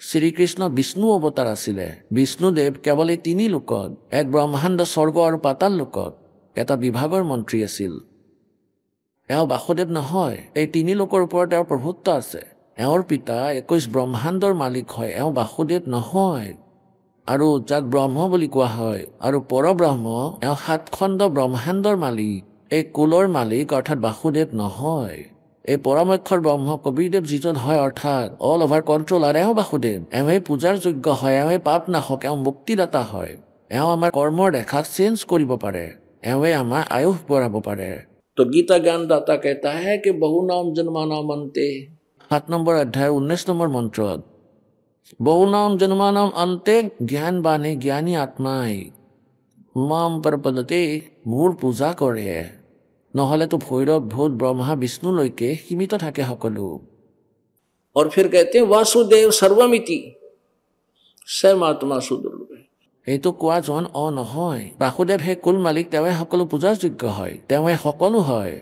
শ্ৰীকৃষ্ণ বিষ্ণু অৱতাৰ আছিলে বিষ্ণুদেৱ কেৱল এই 3 লোকত এক ব্ৰহ্মাণ্ড স্বৰ্গ আৰু পাতাল লোকত এটা বিভাগৰ মন্ত্ৰী আছিল এওঁ বাসুদেৱ নহয় এই 3 লোকৰ ওপৰত তেওঁৰ প্ৰভুত্ব আছে এওঁৰ পিতা 21 ব্ৰহ্মাণ্ডৰ মালিক হয় এওঁ বাসুদেৱ নহয় আৰু যাক ব্ৰহ্ম বুলি কোৱা হয় আৰু পৰব্ৰহ্ম এওঁ 7 খণ্ড ব্ৰহ্মাণ্ডৰ মালিক এই কুলৰ মালিক অৰ্থাৎ বাসুদেৱ নহয় এই পৰমাক্ষৰ ব্ৰহ্ম কবিৰদেৱ যিজন হয় অৰ্থাৎ অল অভাৰ কণ্ট্ৰলাৰ এওঁ বাসুদেৱ এওঁহে পূজাৰ যোগ্য হয় এওঁহে পাপ নাশক এওঁ মুক্তিদাতা হয় এওঁ আমাৰ কৰ্মৰ ৰেখা চেঞ্জ কৰিব পাৰে এওঁহে আমাৰ আয়ুস বঢ়াব পাৰে तो गीता ज्ञानदाता कहता है कि बहु नाम जन्मानाम अन्ते 7 নম্বৰ অধ্যায় 19 নম্বৰ মন্ত্ৰত বহু নাম জন্মানাম অন্তে জ্ঞান বানে জ্ঞানী আত্মাই মাম পৰপদতে মোৰ পূজা কৰে নহলেতো ভৈৰৱ ভূত ব্ৰহ্মা বিষ্ণুলৈকে সীমিত থাকে সকলো और फिर कहते हैं वासुदेव सर्वमिति सर्वात्मा सुदुर्लभ है। এইটো কোৱা জন নহয় বাসুদেৱ হে কুল মালিক তেওঁৱে সকলো পূজাৰ যোগ্য হয় তেওঁৱে সকলো হয়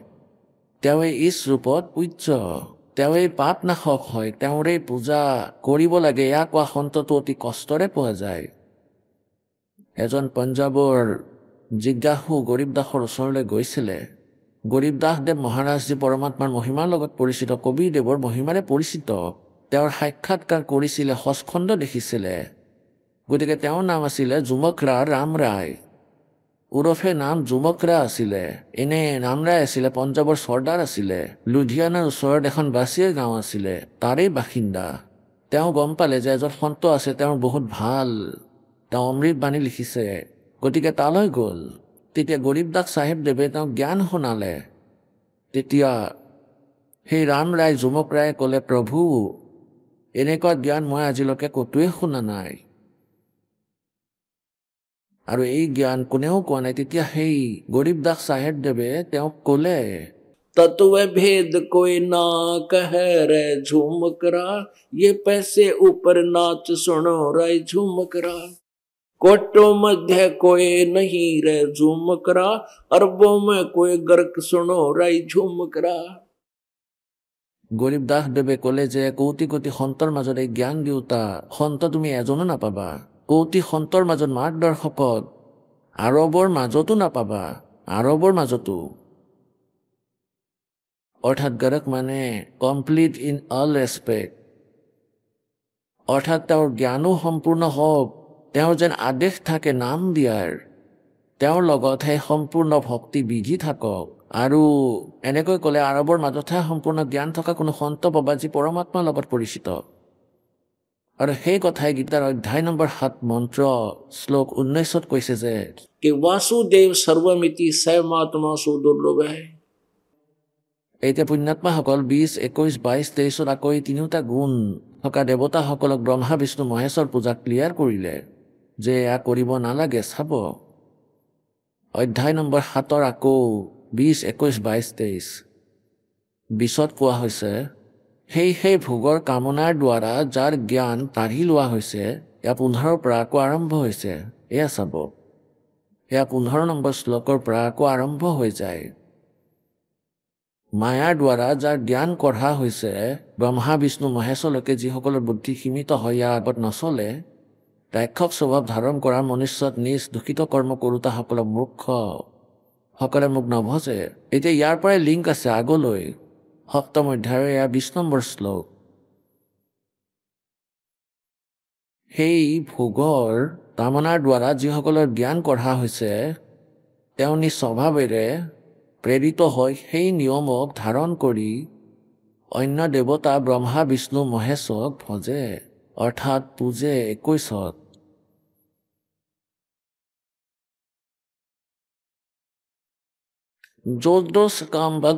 তেওঁৱে ইছ ৰূপত পূজ্য তেওঁৱে পাপ নাশক হয় তেওঁৰে পূজা কৰিব লাগে এয়া কোৱা সন্তটো অতি কষ্টৰে পোৱা যায় এজন পঞ্জাৱৰ জিজ্ঞাসু গৰীব দাসৰ ওচৰলৈ গৈছিলে গৰীব দাসদেৱ মহাৰাজজী পৰমাত্মাৰ মহিমাৰ লগত পৰিচিত কবিৰদেৱৰ মহিমাৰে পৰিচিত তেওঁৰ সাক্ষাৎকাৰ কৰিছিলে সচখণ্ড দেখিছিলে গতিকে তেওঁৰ নাম আছিলে যুমকৰা ৰাম ৰায় ওৰফে নাম যুমকৰা আছিলে এনে ৰাম ৰায় আছিলে পঞ্জাৱৰ চৰ্দাৰ আছিলে লুধিয়ানাৰ ওচৰত এখন বাছিয়ে গাঁও আছিলে তাৰেই বাসিন্দা তেওঁ গম পালে যে এজন সন্ত আছে তেওঁৰ বহুত ভাল তেওঁ অমৃত বাণী লিখিছে গতিকে তালৈ গ'ল তেতিয়া গৰীব দাস চাহেবদেৱে তেওঁক জ্ঞান শুনালে তেতিয়া সেই ৰাম ৰায় যুমক ৰায়ে ক'লে প্ৰভু এনেকুৱা জ্ঞান মই আজিলৈকে ক'তোৱে শুনা নাই আৰু এই জ্ঞান কোনেও কোৱা নাই তেতিয়া সেই গৰীব দাস চাহেবদেৱে তেওঁক ক'লে तत्व भेद कोई ना कह रे झूमकरा ये पैसे ऊपर नाच सुनो रे झूमकरा कोटो मध्य कोई नहीं रे झूमकरा अरबों में कोई गर्क सुनो रे झूमकरा গৰীব দাসদেৱে ক'লে যে কৌটি কোটি সন্তৰ মাজত এই জ্ঞান দিওঁতা সন্ত তুমি এজনো নাপাবা কৌটি সন্তৰ মাজত মাৰ্গদৰ্শকত আৰবৰ মাজতো নাপাবা আৰবৰ মাজতো অৰ্থাৎ গৰক মানে কমপ্লিট ইন অল ৰেচপেক্ট অৰ্থাৎ তেওঁৰ জ্ঞানো সম্পূৰ্ণ হওক তেওঁৰ যেন আদেশ থাকে নাম দিয়াৰ তেওঁৰ লগতহে সম্পূৰ্ণ ভক্তি বিধি থাকক আৰু এনেকৈ ক'লে আৰবৰ মাজতহে সম্পূৰ্ণ জ্ঞান থকা কোনো সন্ত পাবা যি পৰমাত্মাৰ লগত পৰিচিত আৰু সেই কথাই গীতাৰ অধ্যায় নম্বৰ 7 মন্ত্ৰ শ্লোক 19ত কৈছে যে कि वासुदेव सर्वमिति सर्वात्मा सुदुर्लभ है। এতিয়া পুণ্যাত্মাসকল 20, 21, 22, 23ত আকৌ এই তিনিওটা গুণ থকা দেৱতাসকলক ব্ৰহ্মা বিষ্ণু মহেশৰ পূজা ক্লিয়াৰ কৰিলে যে এয়া কৰিব নালাগে চাব অধ্যায় নম্বৰ 7ৰ আকৌ 20, 21, 22, 23 20ত কোৱা হৈছে সেই ভোগৰ কামনাৰ দ্বাৰা যাৰ জ্ঞান কাঢ়ি লোৱা হৈছে এয়া 15ৰ পৰা আকৌ আৰম্ভ হৈছে এয়া চাব এয়া 15 নম্বৰ শ্লোকৰ পৰা আকৌ আৰম্ভ হৈ যায় মায়াৰ দ্বাৰা যাৰ জ্ঞান কঢ়া হৈছে ব্ৰহ্মা বিষ্ণু মহেশলৈকে যিসকলৰ বুদ্ধি সীমিত হয় ইয়াৰ আগত নচলে ৰাক্ষস স্বভাৱ ধাৰণ কৰা মনুষ্যত নিজ দূষিত কৰ্ম কৰোতাসকলক মূৰ্খ সকলে মোক নভজে এতিয়া ইয়াৰ পৰাই লিংক আছে আগলৈ 7ম অধ্যায়ৰ এয়া 20 নম্বৰ শ্লোক সেই ভোগৰ কামনাৰ দ্বাৰা যিসকলৰ জ্ঞান কঢ়া হৈছে তেওঁ নিজ স্বভাৱেৰে প্ৰেৰিত হৈ সেই নিয়মক ধাৰণ কৰি অন্য দেৱতা ব্ৰহ্মা বিষ্ণু মহেশক ভজে অৰ্থাৎ পূজে 21ত য'ত কামবাক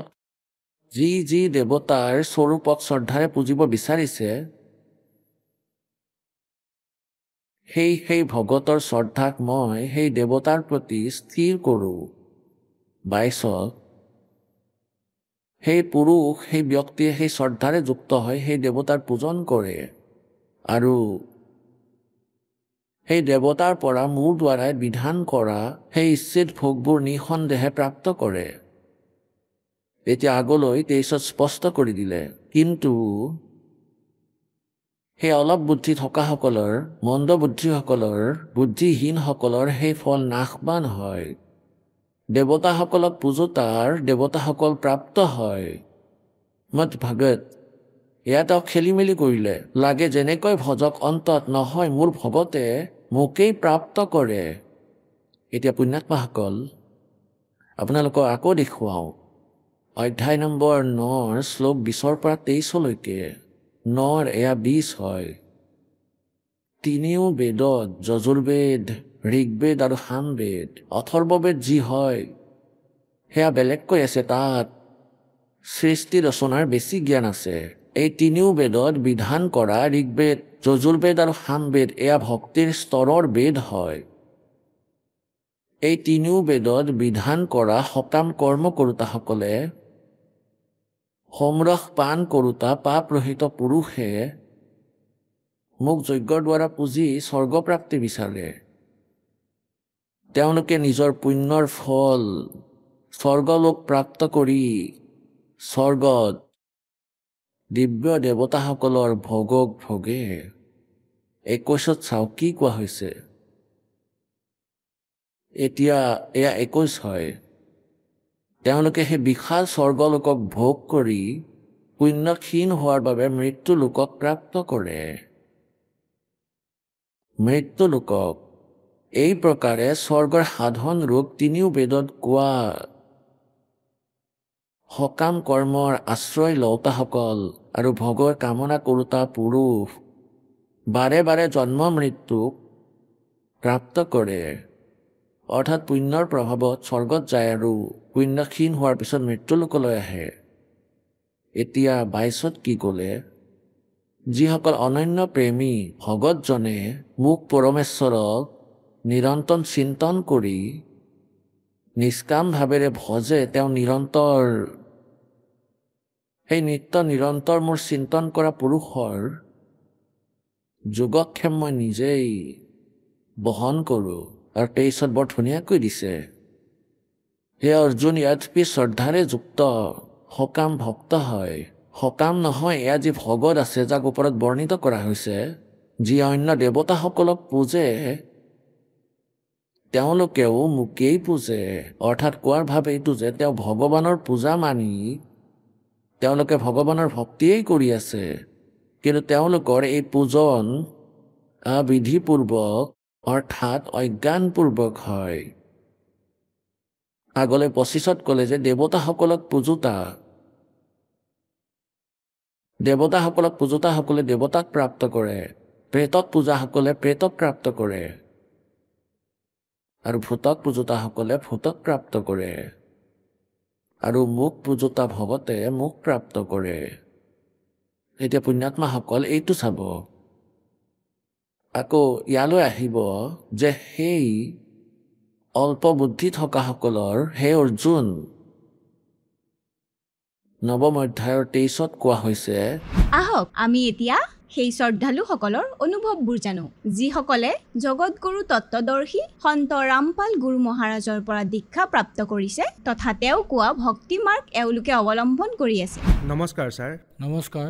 যি দেৱতাৰ স্বৰূপক শ্ৰদ্ধাৰে পূজিব বিচাৰিছে সেই ভগতৰ শ্ৰদ্ধাক মই সেই দেৱতাৰ প্ৰতি স্থিৰ কৰোঁ 22ত সেই পুৰুষ সেই ব্যক্তিয়ে সেই শ্ৰদ্ধাৰে যুক্ত হৈ সেই দেৱতাৰ পূজন কৰে আৰু সেই দেৱতাৰ পৰা মোৰ দ্বাৰাই বিধান কৰা সেই ইচ্ছিত ভোগবোৰ নিঃসন্দেহে প্ৰাপ্ত কৰে এতিয়া আগলৈ 23ত স্পষ্ট কৰি দিলে কিন্তু সেই অলপ বুদ্ধি থকাসকলৰ মন্দ বুদ্ধিসকলৰ বুদ্ধিহীনসকলৰ সেই ফল নাশবান হয় দেৱতাসকলক পূজোতাৰ দেৱতাসকল প্ৰাপ্ত হয় মত ভগত এয়া তেওঁ খেলি মেলি কৰিলে লাগে যেনেকৈ ভজক অন্তত নহয় মোৰ ভগতে মোকেই প্ৰাপ্ত কৰে এতিয়া পুণ্যাত্মাসকল আপোনালোকক আকৌ দেখুৱাওঁ অধ্যায় নম্বৰ 9 শ্লোক 20 পৰা 23লৈকে 9 এয়া 20 হয়। তিনিও বেদত যজুৰ্বেদ, ঋগ্বেদ আৰু সামবেদ, অথৰ্ববেদ যি হয় সেয়া বেলেগকৈ আছে। তাত সৃষ্টি ৰচনাৰ বেছি জ্ঞান আছে। এই তিনিও বেদত বিধান কৰা ঋগ্বেদ, যজুৰ্বেদ আৰু সামবেদ এয়া ভক্তিৰ স্তৰৰ বেদ হয়। এই তিনিও বেদত বিধান কৰা সকাম কৰ্ম কৰোতাসকলে, সমৰস পান কৰোতা পাপৰহিত পুৰুষে মোক যজ্ঞৰ দ্বাৰা পুজি স্বৰ্গপ্ৰাপ্তি বিচাৰে। তেওঁলোকে নিজৰ পুণ্যৰ ফল স্বৰ্গলোক প্ৰাপ্ত কৰি স্বৰ্গত দিব্য দেৱতাসকলৰ ভোগক ভোগে। 21 চাওক কি কোৱা হৈছে। এতিয়া এয়া 21 হয়। তেওঁলোকে সেই বিশাল স্বৰ্গলোকক ভোগ কৰি পুণ্য ক্ষীণ হোৱাৰ বাবে মৃত্যু লোকক প্ৰাপ্ত কৰে। মৃত্যু লোকক এই প্ৰকাৰে স্বৰ্গৰ সাধন ৰূপ তিনিও বেদত কোৱা সকাম কৰ্মৰ আশ্ৰয় লওঁতাসকল আৰু ভোগৰ কামনা কৰোতা পুৰুষ বাৰে বাৰে জন্ম মৃত্যুক প্ৰাপ্ত কৰে। অৰ্থাৎ পুণ্যৰ প্ৰভাৱত স্বৰ্গত যায় আৰু পুণ্য ক্ষীণ হোৱাৰ পিছত মৃত্যুলোকলৈ আহে। এতিয়া 22 কি ক'লে, যিসকল অনন্য প্ৰেমী ভগতজনে মোক পৰমেশ্বৰক নিৰন্তৰ চিন্তন কৰি নিষ্কাম ভাৱেৰে ভজে, তেওঁ নিৰন্তৰ সেই নিত্য নিৰন্তৰ মোৰ চিন্তন কৰা পুৰুষৰ যোগক্ষেম মই নিজেই বহন কৰোঁ। আৰু 23 বৰ ধুনীয়াকৈ দিছে, হে অৰ্জুন ইয়াতপি শ্ৰদ্ধাৰে যুক্ত সকাম ভক্ত হয়। সকাম নহয়, এয়া যি ভগত আছে যাক ওপৰত বৰ্ণিত কৰা হৈছে, যি অন্য দেৱতাসকলক পূজে তেওঁলোকেও মোকেই পূজে। অৰ্থাৎ কোৱাৰ ভাৱ এইটো যে তেওঁ ভগৱানৰ পূজা মানি তেওঁলোকে ভগৱানৰ ভক্তিয়েই কৰি আছে, কিন্তু তেওঁলোকৰ এই পূজন বিধিপূৰ্বক অৰ্থাৎ অজ্ঞানপূৰ্বক হয়। আগলৈ 25 ক'লে যে দেৱতাসকলক পূজোতাসকলে দেৱতাক প্ৰাপ্ত কৰে, প্ৰেতক পূজাসকলে প্ৰেতক প্ৰাপ্ত কৰে আৰু ভূতক পূজোতাসকলে ভূতক প্ৰাপ্ত কৰে আৰু মোক পূজোতা ভগতে মোক প্ৰাপ্ত কৰে। এতিয়া পুণ্যাত্মাসকল এইটো চাব, আকৌ ইয়ালৈ আহিব যে সেই অল্প বুদ্ধি থকাসকলৰ হে অৰ্জুন 9 অধ্যায়ৰ 23 কোৱা হৈছে, আহক আমি এতিয়া সেই শ্ৰদ্ধালুসকলৰ অনুভৱবোৰ জানো, যিসকলে জগতগুৰু তত্ত্বদৰ্শী সন্ত ৰামপাল গুৰু মহাৰাজৰ পৰা দীক্ষা প্ৰাপ্ত কৰিছে তথা তেওঁ কোৱা ভক্তি মাৰ্গ এওঁলোকে অৱলম্বন কৰি আছে। নমস্কাৰ ছাৰ। নমস্কাৰ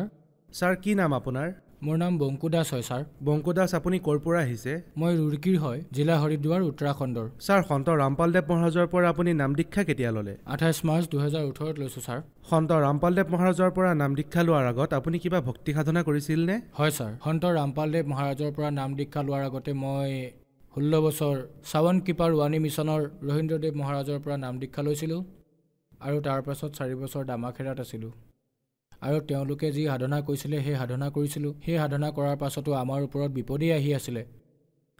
ছাৰ, কি নাম আপোনাৰ? মোৰ নাম বংকু দাস হয় ছাৰ। বংকু দাস, আপুনি ক'ৰ পৰা আহিছে? মই ৰুড়কীৰ হয়, জিলা হৰিদ্বাৰ, উত্তৰাখণ্ডৰ। ছাৰ, সন্ত ৰামপালদেৱ মহাৰাজৰ পৰা আপুনি নাম দীক্ষা কেতিয়া ল'লে? 28 মাৰ্চ 2018 লৈছোঁ ছাৰ। সন্ত ৰামপালদেৱ মহাৰাজৰ পৰা নাম দীক্ষা লোৱাৰ আগত আপুনি কিবা ভক্তি সাধনা কৰিছিল নে? হয় ছাৰ, সন্ত ৰামপালদেৱ মহাৰাজৰ পৰা নাম দীক্ষা লোৱাৰ আগতে মই 16 বছৰ চাৱন কৃপাৰ ৱানী মিছনৰ ৰবীন্দ্ৰদেৱ মহাৰাজৰ পৰা নাম দীক্ষা লৈছিলোঁ আৰু তাৰপাছত 4 বছৰ দামাখেৰাত আছিলোঁ আৰু তেওঁলোকে যি সাধনা কৰিছিলে সেই সাধনা কৰিছিলোঁ। সেই সাধনা কৰাৰ পাছতো আমাৰ ওপৰত বিপদেই আহি আছিলে।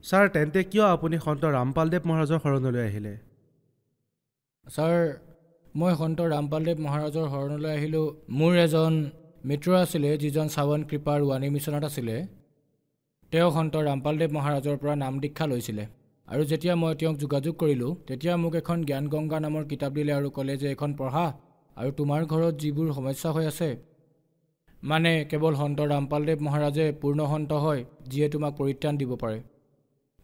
ছাৰ, তেন্তে কিয় আপুনি সন্ত ৰামপালদেৱ মহাৰাজৰ শৰণলৈ আহিলে? ছাৰ, মই সন্ত ৰামপালদেৱ মহাৰাজৰ শৰণলৈ আহিলোঁ। মোৰ এজন মিত্ৰ আছিলে যিজন চাৱন কৃপাৰ ৱানী মিছনত আছিলে। তেওঁ সন্ত ৰামপালদেৱ মহাৰাজৰ পৰা নাম দীক্ষা লৈছিলে আৰু যেতিয়া মই তেওঁক যোগাযোগ কৰিলোঁ তেতিয়া মোক এখন জ্ঞান গংগা নামৰ কিতাপ দিলে আৰু ক'লে যে এখন পঢ়া আৰু তোমাৰ ঘৰত যিবোৰ সমস্যা হৈ আছে, মানে কেৱল সন্ত ৰামপালদেৱ মহাৰাজে পূৰ্ণ সন্ত হয় যিয়ে তোমাক পৰিত্ৰাণ দিব পাৰে।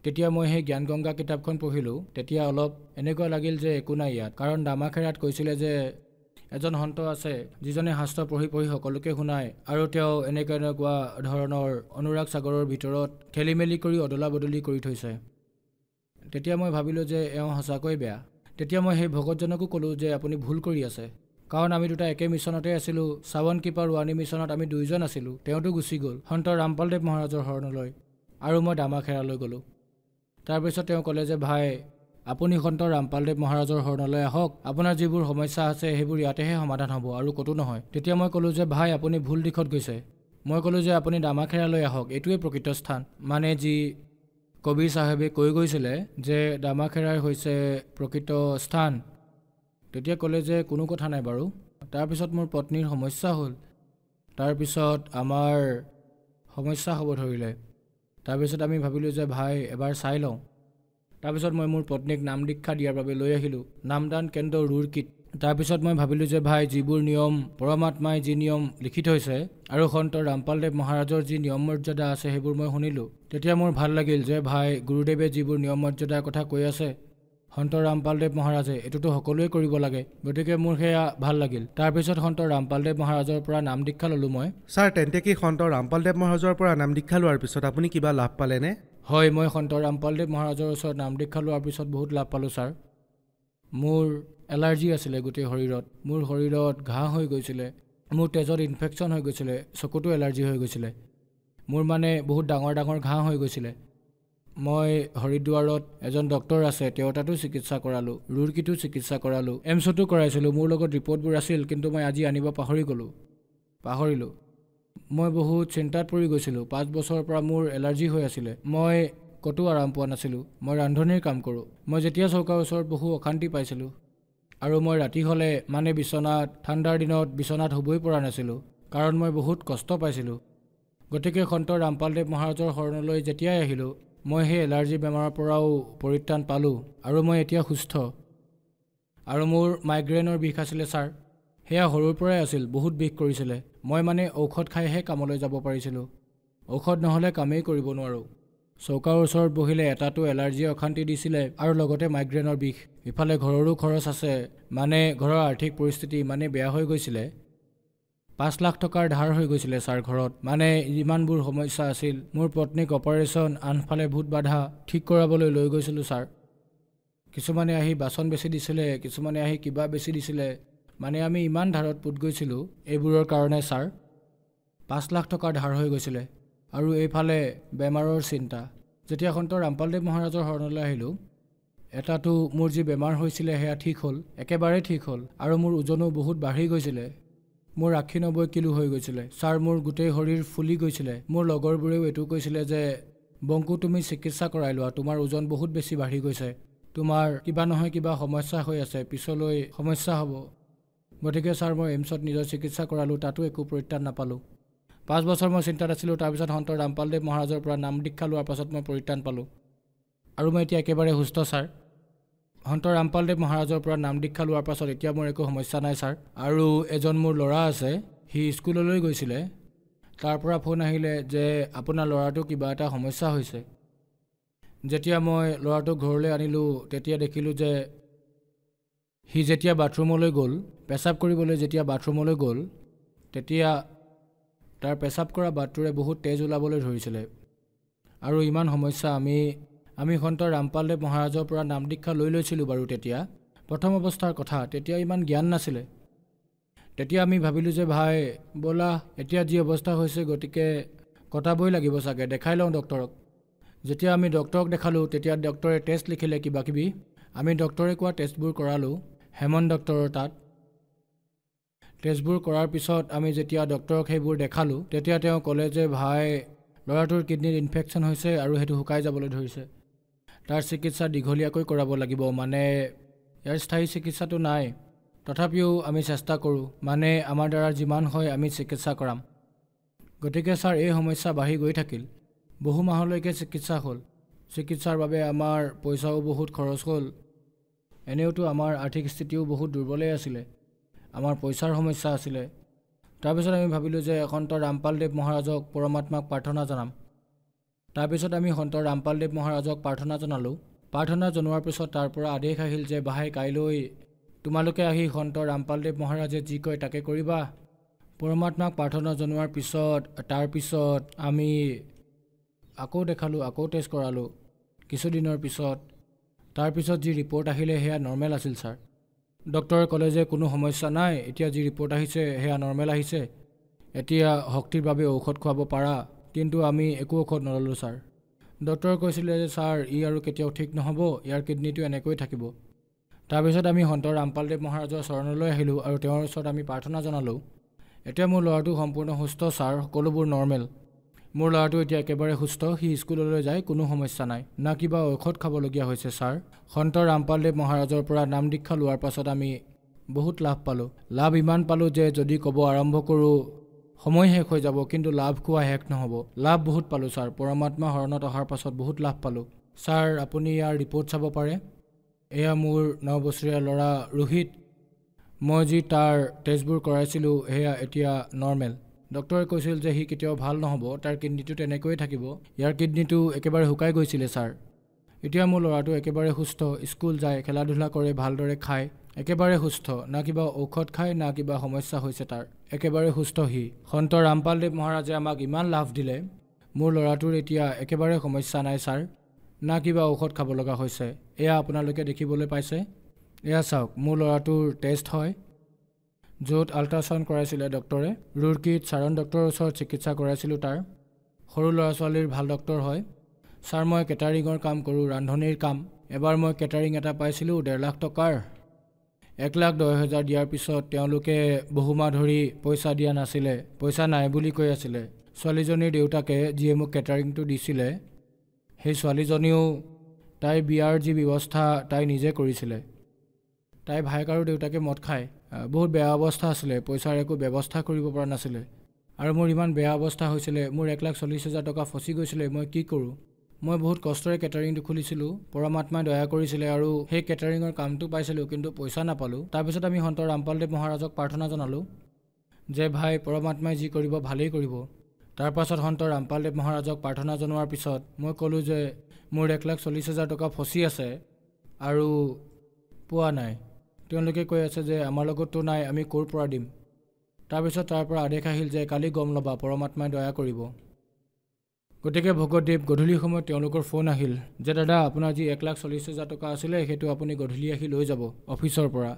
তেতিয়া মই সেই জ্ঞান গংগা কিতাপখন পঢ়িলোঁ। তেতিয়া অলপ এনেকুৱা লাগিল যে একো নাই ইয়াত, কাৰণ দামাখেৰাত কৈছিলে যে এজন সন্ত আছে যিজনে শাস্ত্ৰ পঢ়ি পঢ়ি সকলোকে শুনায় আৰু তেওঁ এনেকুৱা ধৰণৰ অনুৰাগ সাগৰৰ ভিতৰত খেলি মেলি কৰি অদলা বদলি কৰি থৈছে। তেতিয়া মই ভাবিলোঁ যে এওঁ সঁচাকৈ বেয়া। তেতিয়া মই সেই ভকতজনকো ক'লোঁ যে আপুনি ভুল কৰি আছে, কাৰণ আমি দুটা একে মিছনতে আছিলোঁ। চাৱন কৃপাৰ ৱানী মিছনত আমি 2জন আছিলোঁ। তেওঁতো গুচি গ'ল সন্ত ৰামপালদেৱ মহাৰাজৰ শৰণলৈ আৰু মই দামাখেৰালৈ গ'লোঁ। তাৰপিছত তেওঁ ক'লে যে ভাই, আপুনি সন্ত ৰামপালদেৱ মহাৰাজৰ শৰণলৈ আহক, আপোনাৰ যিবোৰ সমস্যা আছে সেইবোৰ ইয়াতেহে সমাধান হ'ব আৰু ক'তো নহয়। তেতিয়া মই ক'লোঁ যে ভাই আপুনি ভুল দিশত গৈছে। মই ক'লোঁ যে আপুনি দামাখেৰালৈ আহক, এইটোৱে প্ৰকৃত স্থান, মানে যি কবিৰ চাহেবে কৈ গৈছিলে যে দামাখেৰাই হৈছে প্ৰকৃত স্থান। তেতিয়া ক'লে যে কোনো কথা নাই বাৰু। তাৰপিছত মোৰ পত্নীৰ সমস্যা হ'ল, তাৰপিছত আমাৰ সমস্যা হ'ব ধৰিলে। তাৰপিছত আমি ভাবিলোঁ যে ভাই এবাৰ চাই লওঁ। তাৰপিছত মই মোৰ পত্নীক নাম দীক্ষা দিয়াৰ বাবে লৈ আহিলোঁ নামদান কেন্দ্ৰ ৰুৰকীত। তাৰপিছত মই ভাবিলোঁ যে ভাই যিবোৰ নিয়ম পৰমাত্মাই যি নিয়ম লিখি থৈছে আৰু সন্ত ৰামপালদেৱ মহাৰাজৰ যি নিয়ম মৰ্যাদা আছে সেইবোৰ মই শুনিলোঁ। তেতিয়া মোৰ ভাল লাগিল যে ভাই গুৰুদেৱে যিবোৰ নিয়ম মৰ্যাদাৰ কথা কৈ আছে সন্ত ৰামপালদেৱ মহাৰাজে এইটোতো সকলোৱে কৰিব লাগে, গতিকে মোৰ সেয়া ভাল লাগিল। তাৰপিছত সন্ত ৰামপালদেৱ মহাৰাজৰ পৰা নাম দীক্ষা ল'লোঁ মই। ছাৰ তেন্তে কি সন্ত ৰামপালদেৱ মহাৰাজৰ পৰা নাম দীক্ষা লোৱাৰ পিছত আপুনি কিবা লাভ পালেনে? হয়, মই সন্ত ৰামপালদেৱ মহাৰাজৰ ওচৰত নাম দীক্ষা লোৱাৰ পিছত বহুত লাভ পালোঁ ছাৰ। মোৰ এলাৰ্জি আছিলে গোটেই শৰীৰত, মোৰ শৰীৰত ঘাঁহ হৈ গৈছিলে, মোৰ তেজত ইনফেকশ্যন হৈ গৈছিলে, চকুতো এলাৰ্জি হৈ গৈছিলে, মোৰ মানে বহুত ডাঙৰ ডাঙৰ ঘাঁহ হৈ গৈছিলে। মই হৰিদ্বাৰত এজন ডক্টৰ আছে, তেওঁৰ তাতো চিকিৎসা কৰালোঁ, ৰুৰকীতো চিকিৎসা কৰালোঁ, এমছতো কৰাইছিলোঁ। মোৰ লগত ৰিপৰ্টবোৰ আছিল, কিন্তু মই আজি আনিব পাহৰিলোঁ। মই বহুত চিন্তাত পৰি গৈছিলোঁ। 5 বছৰৰ পৰা মোৰ এলাৰ্জি হৈ আছিলে, মই ক'তো আৰাম পোৱা নাছিলোঁ। মই ৰান্ধনিৰ কাম কৰোঁ, মই যেতিয়া চৌকাৰ ওচৰত বহু অশান্তি পাইছিলোঁ আৰু মই ৰাতি হ'লে মানে বিচনাত, ঠাণ্ডাৰ দিনত বিচনাত শুবই পৰা নাছিলোঁ, কাৰণ মই বহুত কষ্ট পাইছিলোঁ। গতিকে সন্ত ৰামপালদেৱ মহাৰাজৰ শৰণলৈ যেতিয়াই আহিলোঁ মই সেই এলাৰ্জি বেমাৰৰ পৰাও পৰিত্ৰাণ পালোঁ আৰু মই এতিয়া সুস্থ। আৰু মোৰ মাইগ্ৰেইনৰ বিষ আছিলে ছাৰ, সেয়া সৰুৰ পৰাই আছিল, বহুত বিষ কৰিছিলে। মই মানে ঔষধ খাইহে কামলৈ যাব পাৰিছিলোঁ, ঔষধ নহ'লে কামেই কৰিব নোৱাৰোঁ। চৌকাৰ ওচৰত বহিলে এটাতো এলাৰ্জিয়ে অশান্তি দিছিলে আৰু লগতে মাইগ্ৰেইনৰ বিষ। ইফালে ঘৰৰো খৰচ আছে, মানে ঘৰৰ আৰ্থিক পৰিস্থিতি ইমানেই বেয়া হৈ গৈছিলে, 5 লাখ টকাৰ ধাৰ হৈ গৈছিলে ছাৰ ঘৰত। মানে ইমানবোৰ সমস্যা আছিল। মোৰ পত্নীক অপাৰেশ্যন, আনফালে ভূত বাধা ঠিক কৰাবলৈ লৈ গৈছিলোঁ ছাৰ। কিছুমানে আহি বাচন বেচি দিছিলে, কিছুমানে আহি কিবা বেচি দিছিলে, মানে আমি ইমান ধাৰত পোত গৈছিলোঁ এইবোৰৰ কাৰণে ছাৰ। 5 লাখ টকাৰ ধাৰ হৈ গৈছিলে আৰু এইফালে বেমাৰৰ চিন্তা। যেতিয়া সন্ত ৰামপালদেৱ মহাৰাজৰ শৰণলৈ আহিলোঁ, এটাতো মোৰ যি বেমাৰ হৈছিলে সেয়া ঠিক হ'ল, একেবাৰে ঠিক হ'ল, আৰু মোৰ ওজনো বহুত বাঢ়ি গৈছিলে। মোৰ 80-90 কিলো হৈ গৈছিলে ছাৰ, মোৰ গোটেই শৰীৰ ফুলি গৈছিলে। মোৰ লগৰবোৰেও এইটো কৈছিলে যে বংকু তুমি চিকিৎসা কৰাই লোৱা, তোমাৰ ওজন বহুত বেছি বাঢ়ি গৈছে, তোমাৰ কিবা নহয় কিবা সমস্যা হৈ আছে, পিছলৈ সমস্যা হ'ব। গতিকে ছাৰ মই এইমছত নিজৰ চিকিৎসা কৰালোঁ, তাতো একো পৰিত্ৰাণ নাপালোঁ। 5 বছৰ মই চিন্তাত আছিলোঁ। তাৰপিছত সন্ত ৰামপালদেৱ মহাৰাজৰ পৰা নাম দীক্ষা লোৱাৰ পাছত মই পৰিত্ৰাণ পালোঁ আৰু মই এতিয়া একেবাৰে সুস্থ ছাৰ। সন্ত ৰামপালদেৱ মহাৰাজৰ পৰা নাম দীক্ষা লোৱাৰ পাছত এতিয়া মোৰ একো সমস্যা নাই ছাৰ। আৰু এজন মোৰ ল'ৰা আছে, সি স্কুললৈ গৈছিলে, তাৰ পৰা ফোন আহিলে যে আপোনাৰ ল'ৰাটো কিবা এটা সমস্যা হৈছে। যেতিয়া মই ল'ৰাটোক ঘৰলৈ আনিলোঁ তেতিয়া দেখিলোঁ যে সি যেতিয়া বাথৰুমলৈ গ'ল, পেচাব কৰিবলৈ যেতিয়া বাথৰুমলৈ গ'ল, তেতিয়া তাৰ পেচাব কৰা বাটটোৰে বহুত তেজ ওলাবলৈ ধৰিছিলে। আৰু ইমান সমস্যা আমি সন্ত ৰামপালদেৱ মহাৰাজৰ পৰা নাম দীক্ষা লৈছিলোঁ বাৰু। তেতিয়া প্ৰথম অৱস্থাৰ কথা, তেতিয়া ইমান জ্ঞান নাছিলে। তেতিয়া আমি ভাবিলোঁ যে ভাই ব'লা, এতিয়া যি অৱস্থা হৈছে গতিকে কটাবই লাগিব চাগে, দেখাই লওঁ ডক্টৰক। যেতিয়া আমি ডক্টৰক দেখালোঁ তেতিয়া ডক্টৰে টেষ্ট লিখিলে কিবা কিবি, আমি ডক্টৰে কোৱা টেষ্টবোৰ কৰালোঁ হেমন ডক্টৰৰ তাত। টেষ্টবোৰ কৰাৰ পিছত আমি যেতিয়া ডক্টৰক সেইবোৰ দেখালোঁ তেতিয়া তেওঁ ক'লে যে ভাই ল'ৰাটোৰ কিডনীত ইনফেকশ্যন হৈছে আৰু সেইটো শুকাই যাবলৈ ধৰিছে, তাৰ চিকিৎসা দীঘলীয়াকৈ কৰাব লাগিব, মানে ইয়াৰ স্থায়ী চিকিৎসাটো নাই। তথাপিও আমি চেষ্টা কৰোঁ, মানে আমাৰ দ্বাৰা যিমান হয় আমি চিকিৎসা কৰাম। গতিকে ছাৰ এই সমস্যা বাঢ়ি গৈ থাকিল, বহু মাহলৈকে চিকিৎসা হ'ল। চিকিৎসাৰ বাবে আমাৰ পইচাও বহুত খৰচ হ'ল। এনেওতো আমাৰ আৰ্থিক স্থিতিও বহুত দুৰ্বলেই আছিলে, আমাৰ পইচাৰ সমস্যা আছিলে। তাৰপিছত আমি ভাবিলোঁ যে সন্ত ৰামপালদেৱ মহাৰাজক পৰমাত্মাক প্ৰাৰ্থনা জনাম। তাৰপিছত আমি সন্ত ৰামপালদেৱ মহাৰাজক প্ৰাৰ্থনা জনালোঁ। প্ৰাৰ্থনা জনোৱাৰ পিছত তাৰ পৰা আদেশ আহিল যে ভাই কাইলৈ তোমালোকে আহি সন্ত ৰামপালদেৱ মহাৰাজে যি কয় তাকে কৰিবা। পৰমাত্মাক প্ৰাৰ্থনা জনোৱাৰ পিছত তাৰপিছত আমি আকৌ দেখালোঁ, আকৌ টেষ্ট কৰালোঁ কিছুদিনৰ পিছত। তাৰপিছত যি ৰিপৰ্ট আহিলে সেয়া নৰ্মেল আছিল ছাৰ। ডক্টৰে ক'লে যে কোনো সমস্যা নাই, এতিয়া যি ৰিপৰ্ট আহিছে সেয়া নৰ্মেল আহিছে, এতিয়া শক্তিৰ বাবে ঔষধ খুৱাব পাৰা। কিন্তু আমি একো ঔষধ নল'লোঁ ছাৰ। ডক্টৰে কৈছিলে যে ছাৰ ই আৰু কেতিয়াও ঠিক নহ'ব, ইয়াৰ কিডনীটো এনেকৈ থাকিব। তাৰপিছত আমি সন্ত ৰামপালদেৱ মহাৰাজৰ চৰণলৈ আহিলোঁ আৰু তেওঁৰ ওচৰত আমি প্ৰাৰ্থনা জনালোঁ। এতিয়া মোৰ ল'ৰাটো সম্পূৰ্ণ সুস্থ ছাৰ, সকলোবোৰ নৰ্মেল। মোৰ ল'ৰাটো এতিয়া একেবাৰে সুস্থ, সি স্কুললৈ যায়, কোনো সমস্যা নাই, না কিবা ঔষধ খাবলগীয়া হৈছে ছাৰ। সন্ত ৰামপালদেৱ মহাৰাজৰ পৰা নাম দীক্ষা লোৱাৰ পাছত আমি বহুত লাভ পালোঁ। লাভ ইমান পালোঁ যে যদি ক'ব আৰম্ভ কৰোঁ সময় শেষ হৈ যাব, কিন্তু লাভ কোৱা শেষ নহ'ব। লাভ বহুত পালোঁ ছাৰ, পৰমাত্মা শৰণত অহাৰ পাছত বহুত লাভ পালোঁ ছাৰ। আপুনি ইয়াৰ ৰিপৰ্ট চাব পাৰে। এয়া মোৰ 9 বছৰীয়া ল'ৰা ৰোহিত। মই যি তাৰ টেষ্টবোৰ কৰাইছিলোঁ সেয়া এতিয়া নৰ্মেল। ডক্টৰে কৈছিল যে সি কেতিয়াও ভাল নহ'ব, তাৰ কিডনীটো তেনেকৈয়ে থাকিব। ইয়াৰ কিডনীটো একেবাৰে শুকাই গৈছিলে ছাৰ। এতিয়া মোৰ ল'ৰাটো একেবাৰে সুস্থ, স্কুল যায়, খেলা ধূলা কৰে, ভালদৰে খায়, একেবাৰে সুস্থ, না কিবা ঔষধ খায়, না কিবা সমস্যা হৈছে তাৰ, একেবাৰে সুস্থ সি। সন্ত ৰামপালদেৱ মহাৰাজে আমাক ইমান লাভ দিলে, মোৰ ল'ৰাটোৰ এতিয়া একেবাৰে সমস্যা নাই ছাৰ, না কিবা ঔষধ খাব লগা হৈছে। এয়া আপোনালোকে দেখিবলৈ পাইছে। এয়া চাওক, মোৰ ল'ৰাটোৰ টেষ্ট হয়, য'ত আল্ট্ৰাচাউণ্ড কৰাইছিলে ডক্টৰে। ৰুৰকীত চাৰণ ডক্টৰৰ ওচৰত চিকিৎসা কৰাইছিলোঁ তাৰ। সৰু ল'ৰা ছোৱালীৰ ভাল ডক্টৰ হয় ছাৰ। মই কেটাৰিঙৰ কাম কৰোঁ, ৰান্ধনিৰ কাম। এবাৰ মই কেটাৰিং এটা পাইছিলোঁ 1.5 লাখ টকাৰ। 1,10,000 দিয়াৰ পিছত তেওঁলোকে বহুমাহ ধৰি পইচা দিয়া নাছিলে, পইচা নাই বুলি কৈ আছিলে। ছোৱালীজনীৰ দেউতাকে যিয়ে মোক কেটাৰিংটো দিছিলে, সেই ছোৱালীজনীও তাইৰ বিয়াৰ যি ব্যৱস্থা তাই নিজে কৰিছিলে। তাই ভায়েক আৰু দেউতাকে মদ খায়, বহুত বেয়া অৱস্থা আছিলে, পইচাৰ একো ব্যৱস্থা কৰিব পৰা নাছিলে। আৰু মোৰ ইমান বেয়া অৱস্থা হৈছিলে, মোৰ 1,40,000 টকা ফচি গৈছিলে। মই কি কৰোঁ? মই বহুত কষ্টৰে কেটাৰিংটো খুলিছিলোঁ, পৰমাত্মাই দয়া কৰিছিলে আৰু সেই কেটাৰিঙৰ কামটো পাইছিলোঁ, কিন্তু পইচা নাপালোঁ। তাৰপিছত আমি সন্ত ৰামপালদেৱ মহাৰাজক প্ৰাৰ্থনা জনালোঁ যে ভাই, পৰমাত্মাই যি কৰিব ভালেই কৰিব। তাৰপাছত সন্ত ৰামপালদেৱ মহাৰাজক প্ৰাৰ্থনা জনোৱাৰ পিছত মই ক'লোঁ যে মোৰ 1,40,000 টকা ফচি আছে আৰু পোৱা নাই। তেওঁলোকে কৈ আছে যে আমাৰ লগততো নাই, আমি ক'ৰ পৰা দিম। তাৰপিছত তাৰ পৰা আদেশ আহিল যে কালি গম ল'বা, পৰমাত্মাই দয়া কৰিব। গতিকে ভগতদেৱ গধূলি সময়ত তেওঁলোকৰ ফোন আহিল যে দাদা, আপোনাৰ যি 1,40,000 টকা আছিলে সেইটো আপুনি গধূলি আহি লৈ যাব অফিচৰ পৰা,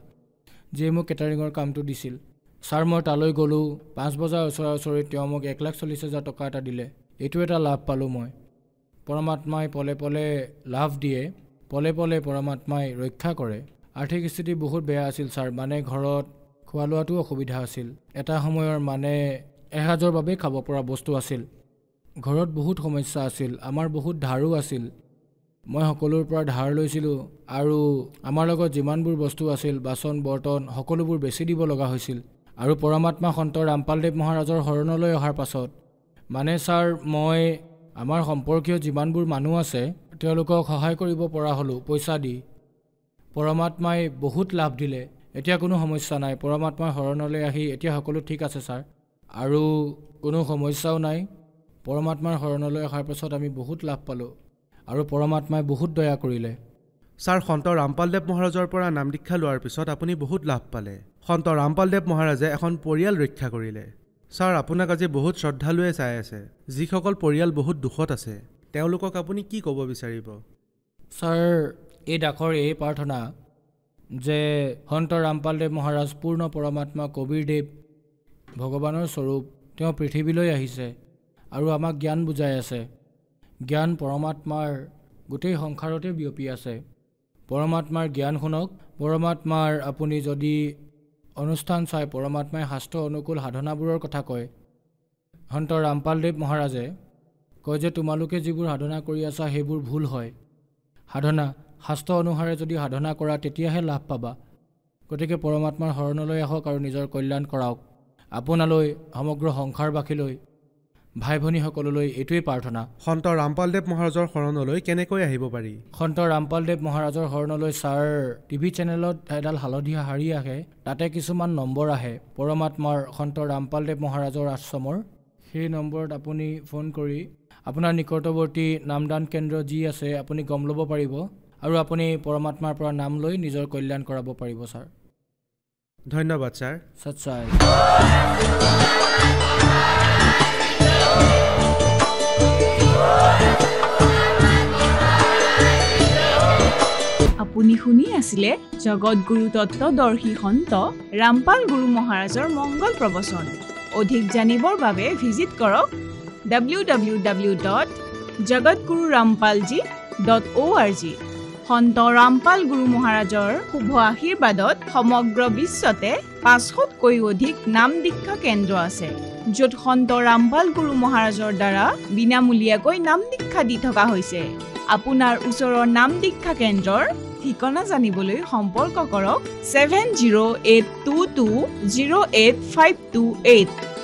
যিয়ে মোক কেটাৰিঙৰ কামটো দিছিল। ছাৰ, মই তালৈ গ'লোঁ, 5 বজাৰ ওচৰা ওচৰিত তেওঁ মোক 1,40,000 টকা এটা দিলে। এইটো এটা লাভ পালোঁ মই। পৰমাত্মাই পলে পলে লাভ দিয়ে, পলে পলে পৰমাত্মাই ৰক্ষা কৰে। আৰ্থিক স্থিতি বহুত বেয়া আছিল ছাৰ, মানে ঘৰত খোৱা লোৱাটো অসুবিধা আছিল। এটা সময়ৰ মানে এসাঁজৰ বাবে খাব পৰা বস্তু আছিল। ঘৰত বহুত সমস্যা আছিল, আমাৰ বহুত ধাৰো আছিল। মই সকলোৰ পৰা ধাৰ লৈছিলোঁ আৰু আমাৰ লগত যিমানবোৰ বস্তু আছিল, বাচন বৰ্তন, সকলোবোৰ বেছি দিব লগা হৈছিল। আৰু পৰমাত্মা সন্ত ৰামপালদেৱ মহাৰাজৰ শৰণলৈ অহাৰ পাছত মানে ছাৰ, মই আমাৰ সম্পৰ্কীয় যিমানবোৰ মানুহ আছে তেওঁলোকক সহায় কৰিব পৰা হ'লোঁ পইচা দি। পৰমাত্মাই বহুত লাভ দিলে, এতিয়া কোনো সমস্যা নাই। পৰমাত্মাৰ শৰণলৈ আহি এতিয়া সকলো ঠিক আছে ছাৰ, আৰু কোনো সমস্যাও নাই। পৰমাত্মাৰ শৰণলৈ অহাৰ পাছত আমি বহুত লাভ পালোঁ আৰু পৰমাত্মাই বহুত দয়া কৰিলে। ছাৰ, সন্ত ৰামপালদেৱ মহাৰাজৰ পৰা নাম দীক্ষা লোৱাৰ পিছত আপুনি বহুত লাভ পালে। সন্ত ৰামপালদেৱ মহাৰাজে এখন পৰিয়াল ৰক্ষা কৰিলে। ছাৰ, আপোনাক আজি বহুত শ্ৰদ্ধালুৱে চাই আছে, যিসকল পৰিয়াল বহুত দুখত আছে, তেওঁলোকক আপুনি কি ক'ব বিচাৰিব? ছাৰ, এই ডাকৰ এই প্ৰাৰ্থনা যে সন্ত ৰামপালদেৱ মহাৰাজ পূৰ্ণ পৰমাত্মা কবীৰদেৱ ভগৱানৰ স্বৰূপ, তেওঁ পৃথিৱীলৈ আহিছে আৰু আমাক জ্ঞান বুজাই আছে। জ্ঞান পৰমাত্মাৰ গোটেই সংসাৰতে বিয়পি আছে। পৰমাত্মাৰ জ্ঞান শুনক। পৰমাত্মাৰ আপুনি যদি অনুষ্ঠান চাই, পৰমাত্মাই শাস্ত্ৰ অনুকূল সাধনাবোৰৰ কথা কয়। সন্ত ৰামপালদেৱ মহাৰাজে কয় যে তোমালোকে যিবোৰ সাধনা কৰি আছা সেইবোৰ ভুল হয়। সাধনা শাস্ত্ৰ অনুসাৰে যদি সাধনা কৰা তেতিয়াহে লাভ পাবা। গতিকে পৰমাত্মাৰ শৰণলৈ আহক আৰু নিজৰ কল্যাণ কৰাওক। আপোনালৈ, সমগ্ৰ সংসাৰবাসীলৈ, ভাই ভনীসকললৈ এইটোৱেই প্ৰাৰ্থনা। সন্ত ৰামপালদেৱ মহাৰাজৰ শৰণলৈ কেনেকৈ আহিব পাৰি? সন্ত ৰামপালদেৱ মহাৰাজৰ শৰণলৈ ছাৰ, টিভি চেনেলত এডাল হালধীয়া শাৰী আহে, তাতে কিছুমান নম্বৰ আহে পৰমাত্মাৰ সন্ত ৰামপালদেৱ মহাৰাজৰ আশ্ৰমৰ। সেই নম্বৰত আপুনি ফোন কৰি আপোনাৰ নিকটৱৰ্তী নামদান কেন্দ্ৰ যি আছে আপুনি গম ল'ব পাৰিব আৰু আপুনি পৰমাত্মাৰ পৰা নাম লৈ নিজৰ কল্যাণ কৰাব পাৰিব ছাৰ। ধন্যবাদ ছাৰ। সচ্চাই। আপুনি শুনি আছিলে জগতগুৰু তত্ত্বদৰ্শী সন্ত ৰামপাল গুৰু মহাৰাজৰ মংগল প্ৰবচন। অধিক জানিবৰ বাবে ভিজিট কৰক www.newdimension.org jagatgururampalji.org সন্ত ৰামপাল গুৰু মহাৰাজৰ শুভ আশীৰ্বাদত সমগ্ৰ বিশ্বতে 500তকৈ অধিক নাম দীক্ষা কেন্দ্ৰ আছে য'ত সন্ত ৰামপাল গুৰু মহাৰাজৰ দ্বাৰা বিনামূলীয়াকৈ নাম দীক্ষা দি থকা হৈছে আপোনাৰ ওচৰৰ নাম দীক্ষা কেন্দ্ৰৰ ঠিকনা জানিবলৈ সম্পৰ্ক কৰক 7082208528